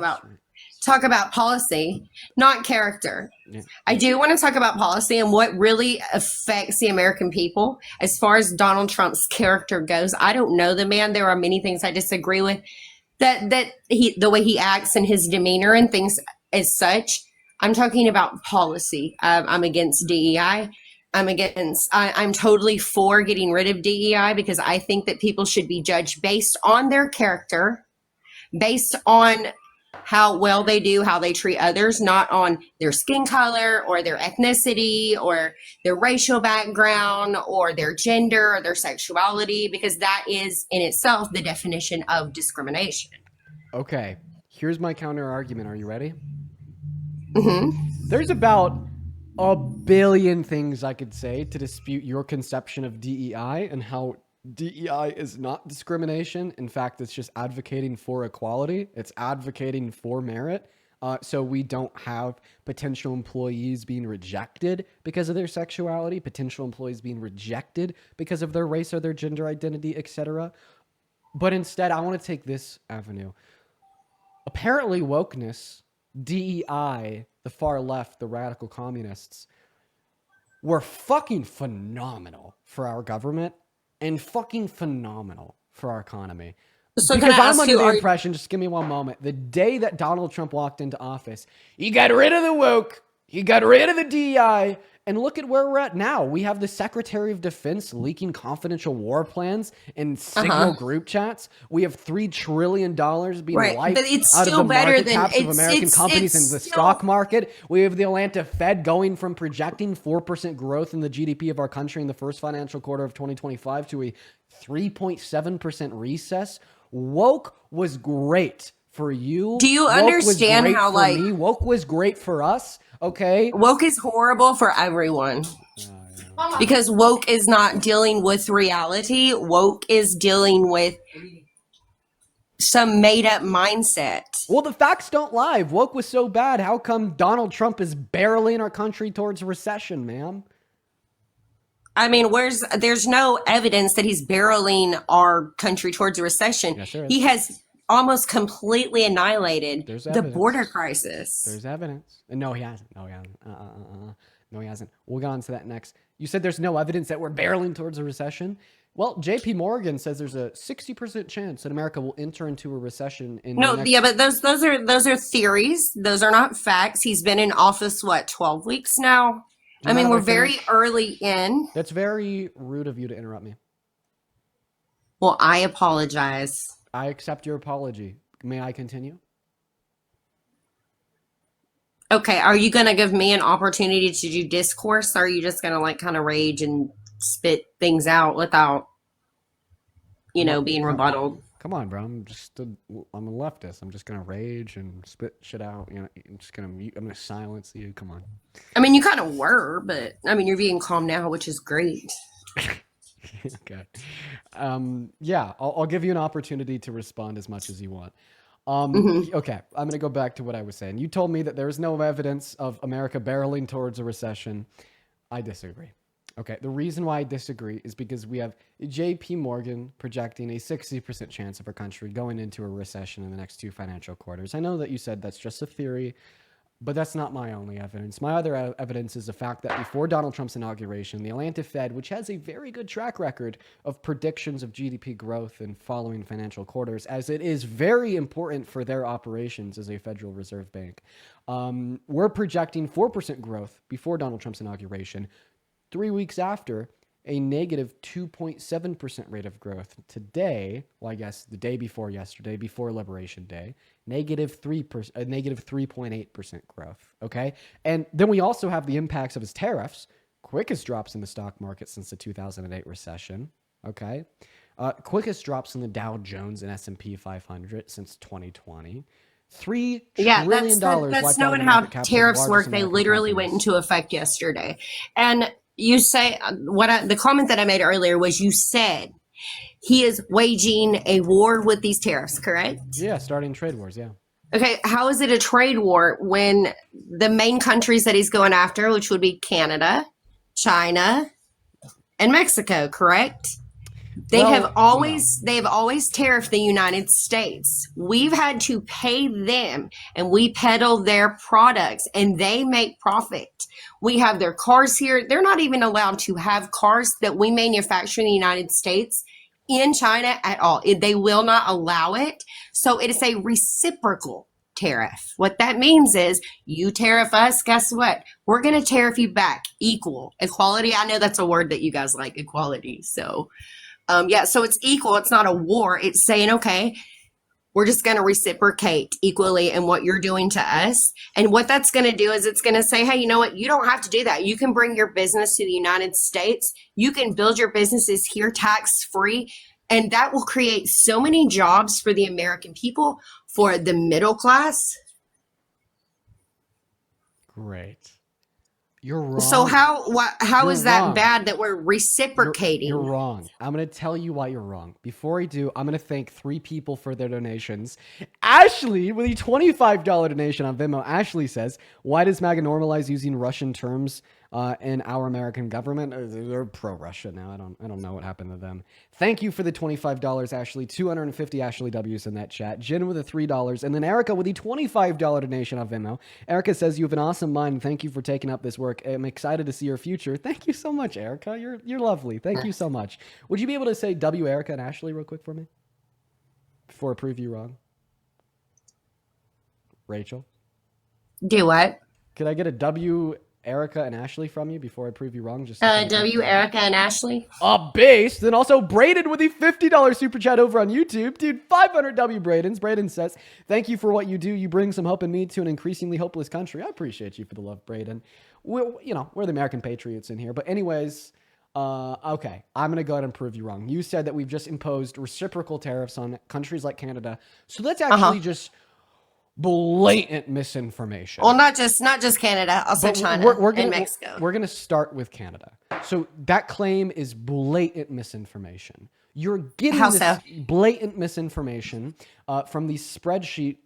about policy, not character. Yeah. I do want to talk about policy and what really affects the American people. As far as Donald Trump's character goes, I don't know the man. There are many things I disagree with. The way he acts and his demeanor and things as such. I'm talking about policy. I'm against DEI. I'm totally for getting rid of DEI because I think that people should be judged based on their character, based on how well they do, how they treat others, not on their skin color or their ethnicity or their racial background or their gender or their sexuality, because that is in itself the definition of discrimination. Okay, here's my counter argument. Are you ready? Mm-hmm. There's about a billion things I could say to dispute your conception of DEI and how DEI is not discrimination. In fact, it's just advocating for equality. It's advocating for merit. So we don't have potential employees being rejected because of their sexuality, potential employees being rejected because of their race or their gender identity, etc. But instead, I want to take this avenue. Apparently, wokeness, DEI, the far left, the radical communists, were fucking phenomenal for our government and fucking phenomenal for our economy. So because can I I'm ask under you, the impression, just give me one moment, the day that Donald Trump walked into office, he got rid of the woke, he got rid of the DEI, and look at where we're at now. We have the Secretary of Defense leaking confidential war plans in Signal group chats. We have $3 trillion being Right, wiped but it's out of still the better market than- caps of it's- American it's- companies it's in the still- stock market. We have the Atlanta Fed going from projecting 4% growth in the GDP of our country in the first financial quarter of 2025 to a 3.7% recess. Woke was great for you. Do you Woke understand was great how, for like- me. Woke was great for us. Okay. Woke is horrible for everyone. Because woke is not dealing with reality. Woke is dealing with some made up mindset. Well, the facts don't lie. Woke was so bad. How come Donald Trump is barreling our country towards recession, ma'am? I mean, there's no evidence that he's barreling our country towards a recession. Yes, there is. He has almost completely annihilated There's the evidence. border crisis. There's evidence. No, he hasn't. No, he hasn't. No, he hasn't. We'll go on to that next. You said there's no evidence that we're barreling towards a recession. Well, JP Morgan says there's a 60% chance that America will enter into a recession in No, the next... yeah, but those are theories. Those are not facts. He's been in office, what, 12 weeks now? I mean, we're very early in. That's very rude of you to interrupt me. Well, I apologize. I accept your apology. May I continue? Okay, are you going to give me an opportunity to do discourse? Or are you just going to like kind of rage and spit things out without, being rebutted? Come on, bro. I'm a leftist. I'm just gonna rage and spit shit out. I'm just gonna mute. I'm gonna silence you. Come on. I mean, you kind of were, but I mean, you're being calm now, which is great. Okay. Yeah, I'll give you an opportunity to respond as much as you want. Okay, I'm gonna go back to what I was saying. You told me that there's no evidence of America barreling towards a recession. I disagree. Okay, the reason why I disagree is because we have JP Morgan projecting a 60% chance of our country going into a recession in the next 2 financial quarters. I know that you said that's just a theory, but that's not my only evidence. My other evidence is the fact that before Donald Trump's inauguration, the Atlanta Fed, which has a very good track record of predictions of GDP growth in following financial quarters, as it is very important for their operations as a Federal Reserve Bank, we're projecting 4% growth before Donald Trump's inauguration. 3 weeks after, a negative 2.7% rate of growth. Today, well, I guess the day before yesterday, before Liberation Day, negative 3.8% growth. Okay. And then we also have the impacts of his tariffs, quickest drops in the stock market since the 2008 recession. Okay. Quickest drops in the Dow Jones and S&P 500 since 2020. $3 trillion. That's not how tariffs work. They literally went into effect yesterday. And you say the comment that I made earlier was you said he is waging a war with these tariffs, correct? Yeah, starting trade wars, yeah. Okay, how is it a trade war when the main countries that he's going after, which would be Canada, China, and Mexico, correct? They have always tariffed the United States. We've had to pay them, and we peddle their products, and they make profit. We have their cars here. They're not even allowed to have cars that we manufacture in the United States in China at all. They will not allow it. So it is a reciprocal tariff. What that means is you tariff us, guess what? We're going to tariff you back. Equal. Equality. I know that's a word that you guys like, equality. So so it's equal. It's not a war. It's saying, okay, we're just going to reciprocate equally in what you're doing to us. And what that's going to do is it's going to say, hey, you know what? You don't have to do that. You can bring your business to the United States. You can build your businesses here tax free. And that will create so many jobs for the American people, for the middle class. Great. You're wrong. So how is that wrong. bad that we're reciprocating? You're wrong. I'm going to tell you why you're wrong. Before I do, I'm going to thank 3 people for their donations. Ashley, with a $25 donation on Venmo, Ashley says, why does MAGA normalize using Russian terms in our American government? They're pro-Russia now. I don't know what happened to them. Thank you for the $25, Ashley. 250 Ashley W's in that chat. Jen with a $3. And then Erica with a $25 donation on Venmo. Erica says, you have an awesome mind. Thank you for taking up this work. I'm excited to see your future. Thank you so much, Erica. You're lovely. Thank you so much. Would you be able to say W, Erica, and Ashley real quick for me? Before I prove you wrong. Rachel? Do what? Could I get a W, Erica, and Ashley from you before I prove you wrong? Just W, Erica, and Ashley. Base. Then also Braden with a $50 super chat over on YouTube. Dude, 500 W Bradens. Braden says, thank you for what you do. You bring some hope in me to an increasingly hopeless country. I appreciate you for the love, Braden. We're the American patriots in here. But anyways, okay, I'm going to go ahead and prove you wrong. You said that we've just imposed reciprocal tariffs on countries like Canada. So that's actually just blatant misinformation. Well, not just Canada, also China and Mexico. We're gonna start with Canada. So that claim is blatant misinformation. You're getting blatant misinformation from the spreadsheet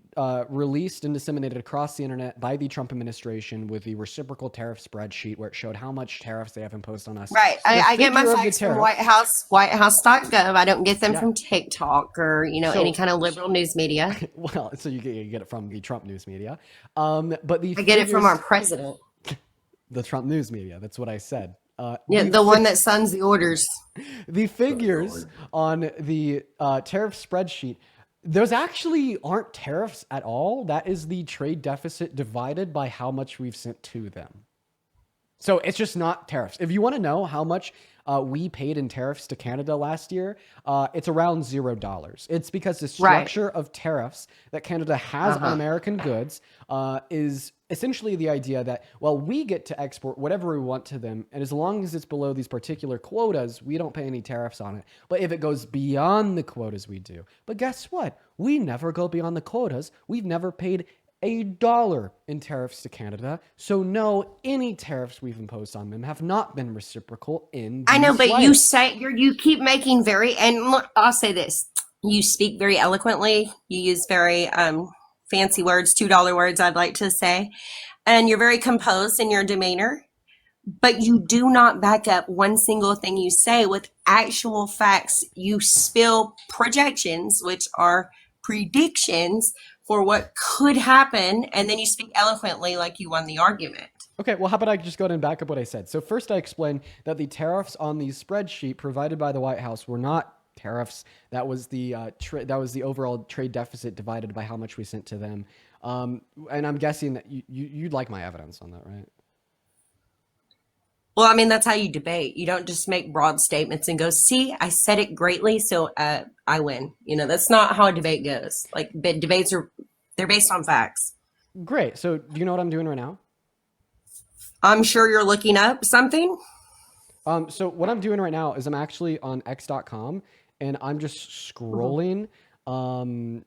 released and disseminated across the internet by the Trump administration with the reciprocal tariff spreadsheet where it showed how much tariffs they have imposed on us. Right. I get my facts from whitehouse.gov. I don't get them from TikTok or, any kind of liberal news media. Well, so you get it from the Trump news media. But I get it from our president. The Trump news media. That's what I said. The one that sends the orders. The figures on the tariff spreadsheet, those actually aren't tariffs at all. That is the trade deficit divided by how much we've sent to them. So it's just not tariffs. If you want to know how much we paid in tariffs to Canada last year, it's around $0. It's because the structure of tariffs that Canada has on American goods is essentially the idea that, well, we get to export whatever we want to them, and as long as it's below these particular quotas, we don't pay any tariffs on it. But if it goes beyond the quotas, we do. But guess what? We never go beyond the quotas. We've never paid $1 in tariffs to Canada. So no, any tariffs we've imposed on them have not been reciprocal in I know, but you keep making and look, I'll say this. You speak very eloquently. You use very fancy words, $2 words, I'd like to say. And you're very composed in your demeanor, but you do not back up one single thing you say with actual facts. You spill projections, which are predictions for what could happen, and then you speak eloquently like you won the argument. Okay, well, how about I just go ahead and back up what I said? So first I explained that the tariffs on the spreadsheet provided by the White House were not tariffs. That was the overall trade deficit divided by how much we sent to them. And I'm guessing that you'd like my evidence on that, right? Well, I mean, that's how you debate. You don't just make broad statements and go, see, I said it greatly, so I win. That's not how a debate goes. Like, debates they're based on facts. Great. So do you know what I'm doing right now? I'm sure you're looking up something. So what I'm doing right now is I'm actually on x.com and I'm just scrolling. I'm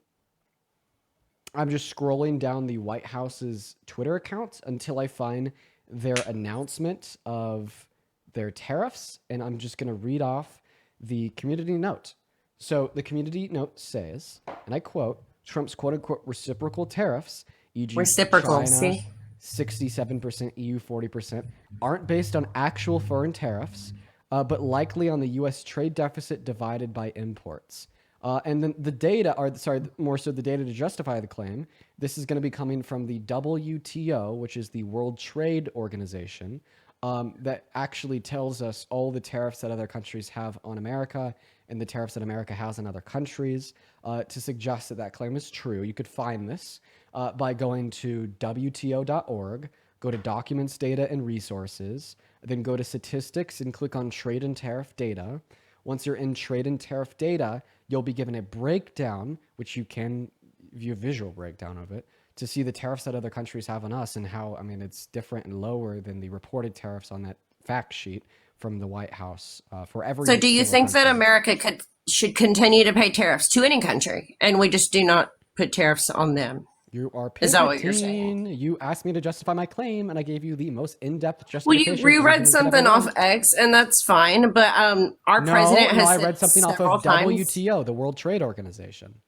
just scrolling down the White House's Twitter account until I find their announcement of their tariffs, and I'm just going to read off the community note. So the community note says, and I quote, Trump's quote-unquote reciprocal tariffs, e.g. Reciprocal, China, 67%, EU 40%, aren't based on actual foreign tariffs, but likely on the U.S. trade deficit divided by imports. And then the data more so the data to justify the claim. This is going to be coming from the WTO, which is the World Trade Organization, that actually tells us all the tariffs that other countries have on America and the tariffs that America has on other countries to suggest that that claim is true. You could find this by going to WTO.org, go to Documents, Data, and Resources, then go to Statistics and click on Trade and Tariff Data. Once you're in Trade and Tariff Data, you'll be given a breakdown, which you can view a visual breakdown of it, to see the tariffs that other countries have on us and how, I mean, it's different and lower than the reported tariffs on that fact sheet from the White House for every. So do you single think that country. America should continue to pay tariffs to any country, and we just do not put tariffs on them? You are pivoting. Is that what you're saying? You asked me to justify my claim, and I gave you the most in-depth Well, justification. you reread something off X, and that's fine. But our president has I said read something off several of times. WTO, the World Trade Organization.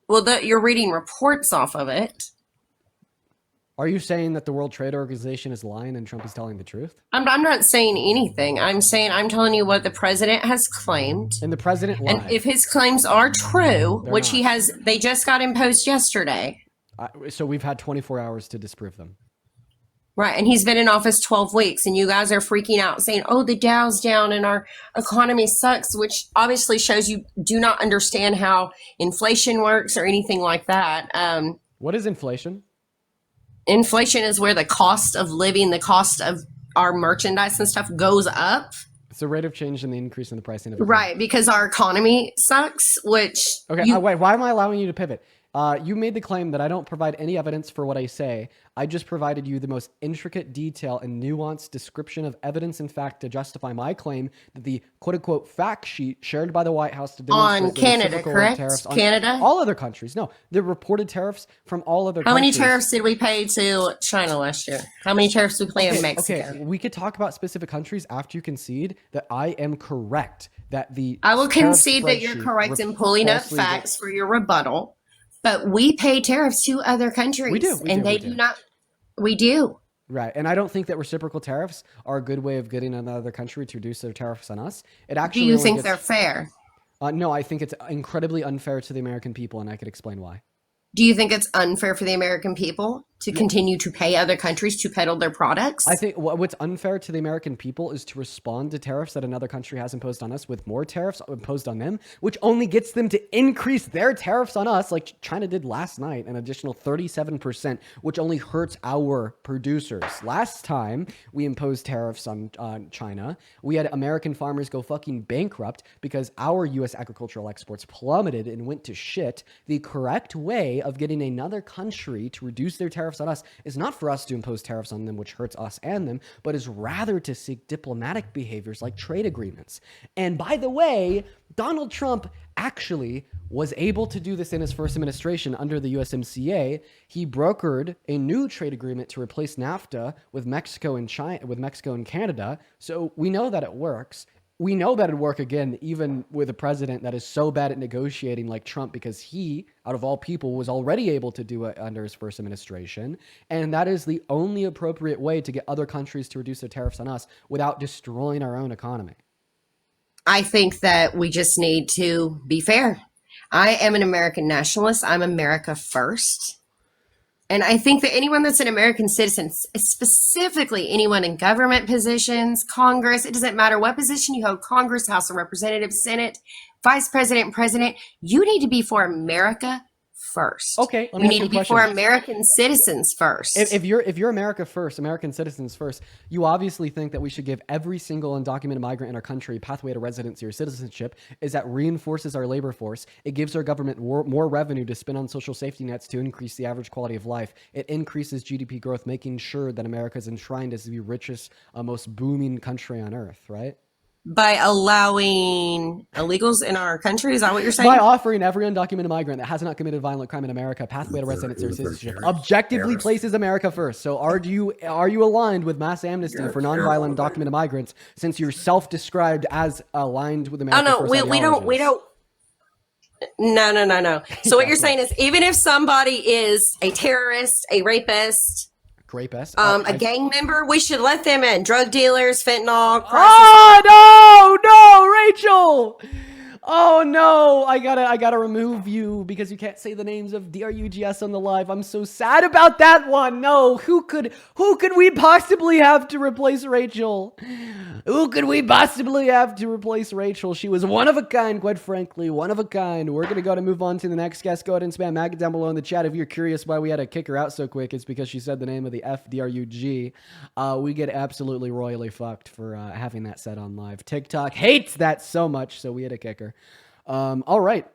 Well, you're reading reports off of it. Are you saying that the World Trade Organization is lying and Trump is telling the truth? I'm not saying anything. I'm telling you what the president has claimed. And the president lied. And if his claims are true, They're which not. he has, they just got imposed yesterday. So we've had 24 hours to disprove them. Right. And he's been in office 12 weeks, and you guys are freaking out saying, oh, the Dow's down and our economy sucks, which obviously shows you do not understand how inflation works or anything like that. What is inflation? Inflation is where the cost of living, the cost of our merchandise and stuff goes up. It's the rate of change and the increase in the pricing of it. Right. Because our economy sucks, which. Okay. Wait, why am I allowing you to pivot? You made the claim that I don't provide any evidence for what I say. I just provided you the most intricate detail and nuanced description of evidence and fact to justify my claim that the quote-unquote fact sheet shared by the White House to demonstrate On the Canada, reciprocal correct? tariffs on Canada? all other countries. No, the reported tariffs from all other How countries. many tariffs did we pay to China last year? How many tariffs did we pay in Mexico? Okay, we could talk about specific countries after you concede that I am correct that the I will tariff concede that you're spreadsheet correct in pulling up falsely facts for your rebuttal, but we pay tariffs to other countries. We do, and they do not. We do. Right. And I don't think that reciprocal tariffs are a good way of getting another country to reduce their tariffs on us. It actually Do you only think gets- they're fair? No, I think it's incredibly unfair to the American people, and I could explain why. Do you think it's unfair for the American people to continue to pay other countries to peddle their products? I think what's unfair to the American people is to respond to tariffs that another country has imposed on us with more tariffs imposed on them, which only gets them to increase their tariffs on us, like China did last night, an additional 37%, which only hurts our producers. Last time we imposed tariffs on China, we had American farmers go fucking bankrupt because our U.S. agricultural exports plummeted and went to shit. The correct way of getting another country to reduce their tariffs on us is not for us to impose tariffs on them, which hurts us and them, but is rather to seek diplomatic behaviors like trade agreements. And by the way, Donald Trump actually was able to do this in his first administration under the USMCA. He brokered a new trade agreement to replace NAFTA with Mexico and China, with Mexico and Canada. So we know that it works. We know that it'd work again, even with a president that is so bad at negotiating like Trump, because he, out of all people, was already able to do it under his first administration. And that is the only appropriate way to get other countries to reduce their tariffs on us without destroying our own economy. I think that we just need to be fair. I am an American nationalist. I'm America first. And I think that anyone that's an American citizen, specifically anyone in government positions, Congress, it doesn't matter what position you hold, Congress, House of Representatives, Senate, Vice President, President, you need to be for America first. Okay, let you me need ask to you a be for question. American citizens first. If you're America first, American citizens first, you obviously think that we should give every single undocumented migrant in our country a pathway to residency or citizenship, is that reinforces our labor force. It gives our government more revenue to spend on social safety nets to increase the average quality of life. It increases GDP growth, making sure that America is enshrined as the richest, most booming country on earth, right? By allowing illegals in our country, is that what you're saying? By offering every undocumented migrant that has not committed a violent crime in America a pathway to residency or citizenship, objectively places America first. So are you aligned with mass amnesty for nonviolent undocumented migrants, since you're self-described as aligned with America Oh no, first? we don't. No. So what you're saying is, even if somebody is a terrorist, a rapist, Rapist. a gang member, we should let them in. Drug dealers, fentanyl. No, Rachel. Oh no, I gotta remove you because you can't say the names of DRUGS on the live. I'm so sad about that one. No, who could we possibly have to replace Rachel? Who could we possibly have to replace Rachel? She was one of a kind, quite frankly, one of a kind. We're gonna move on to the next guest. Go ahead and spam Maga down below in the chat if you're curious why we had to kick her out so quick. It's because she said the name of the FDRUG. We get absolutely royally fucked for having that said on live. TikTok hates that so much, so we had to kick her. All right.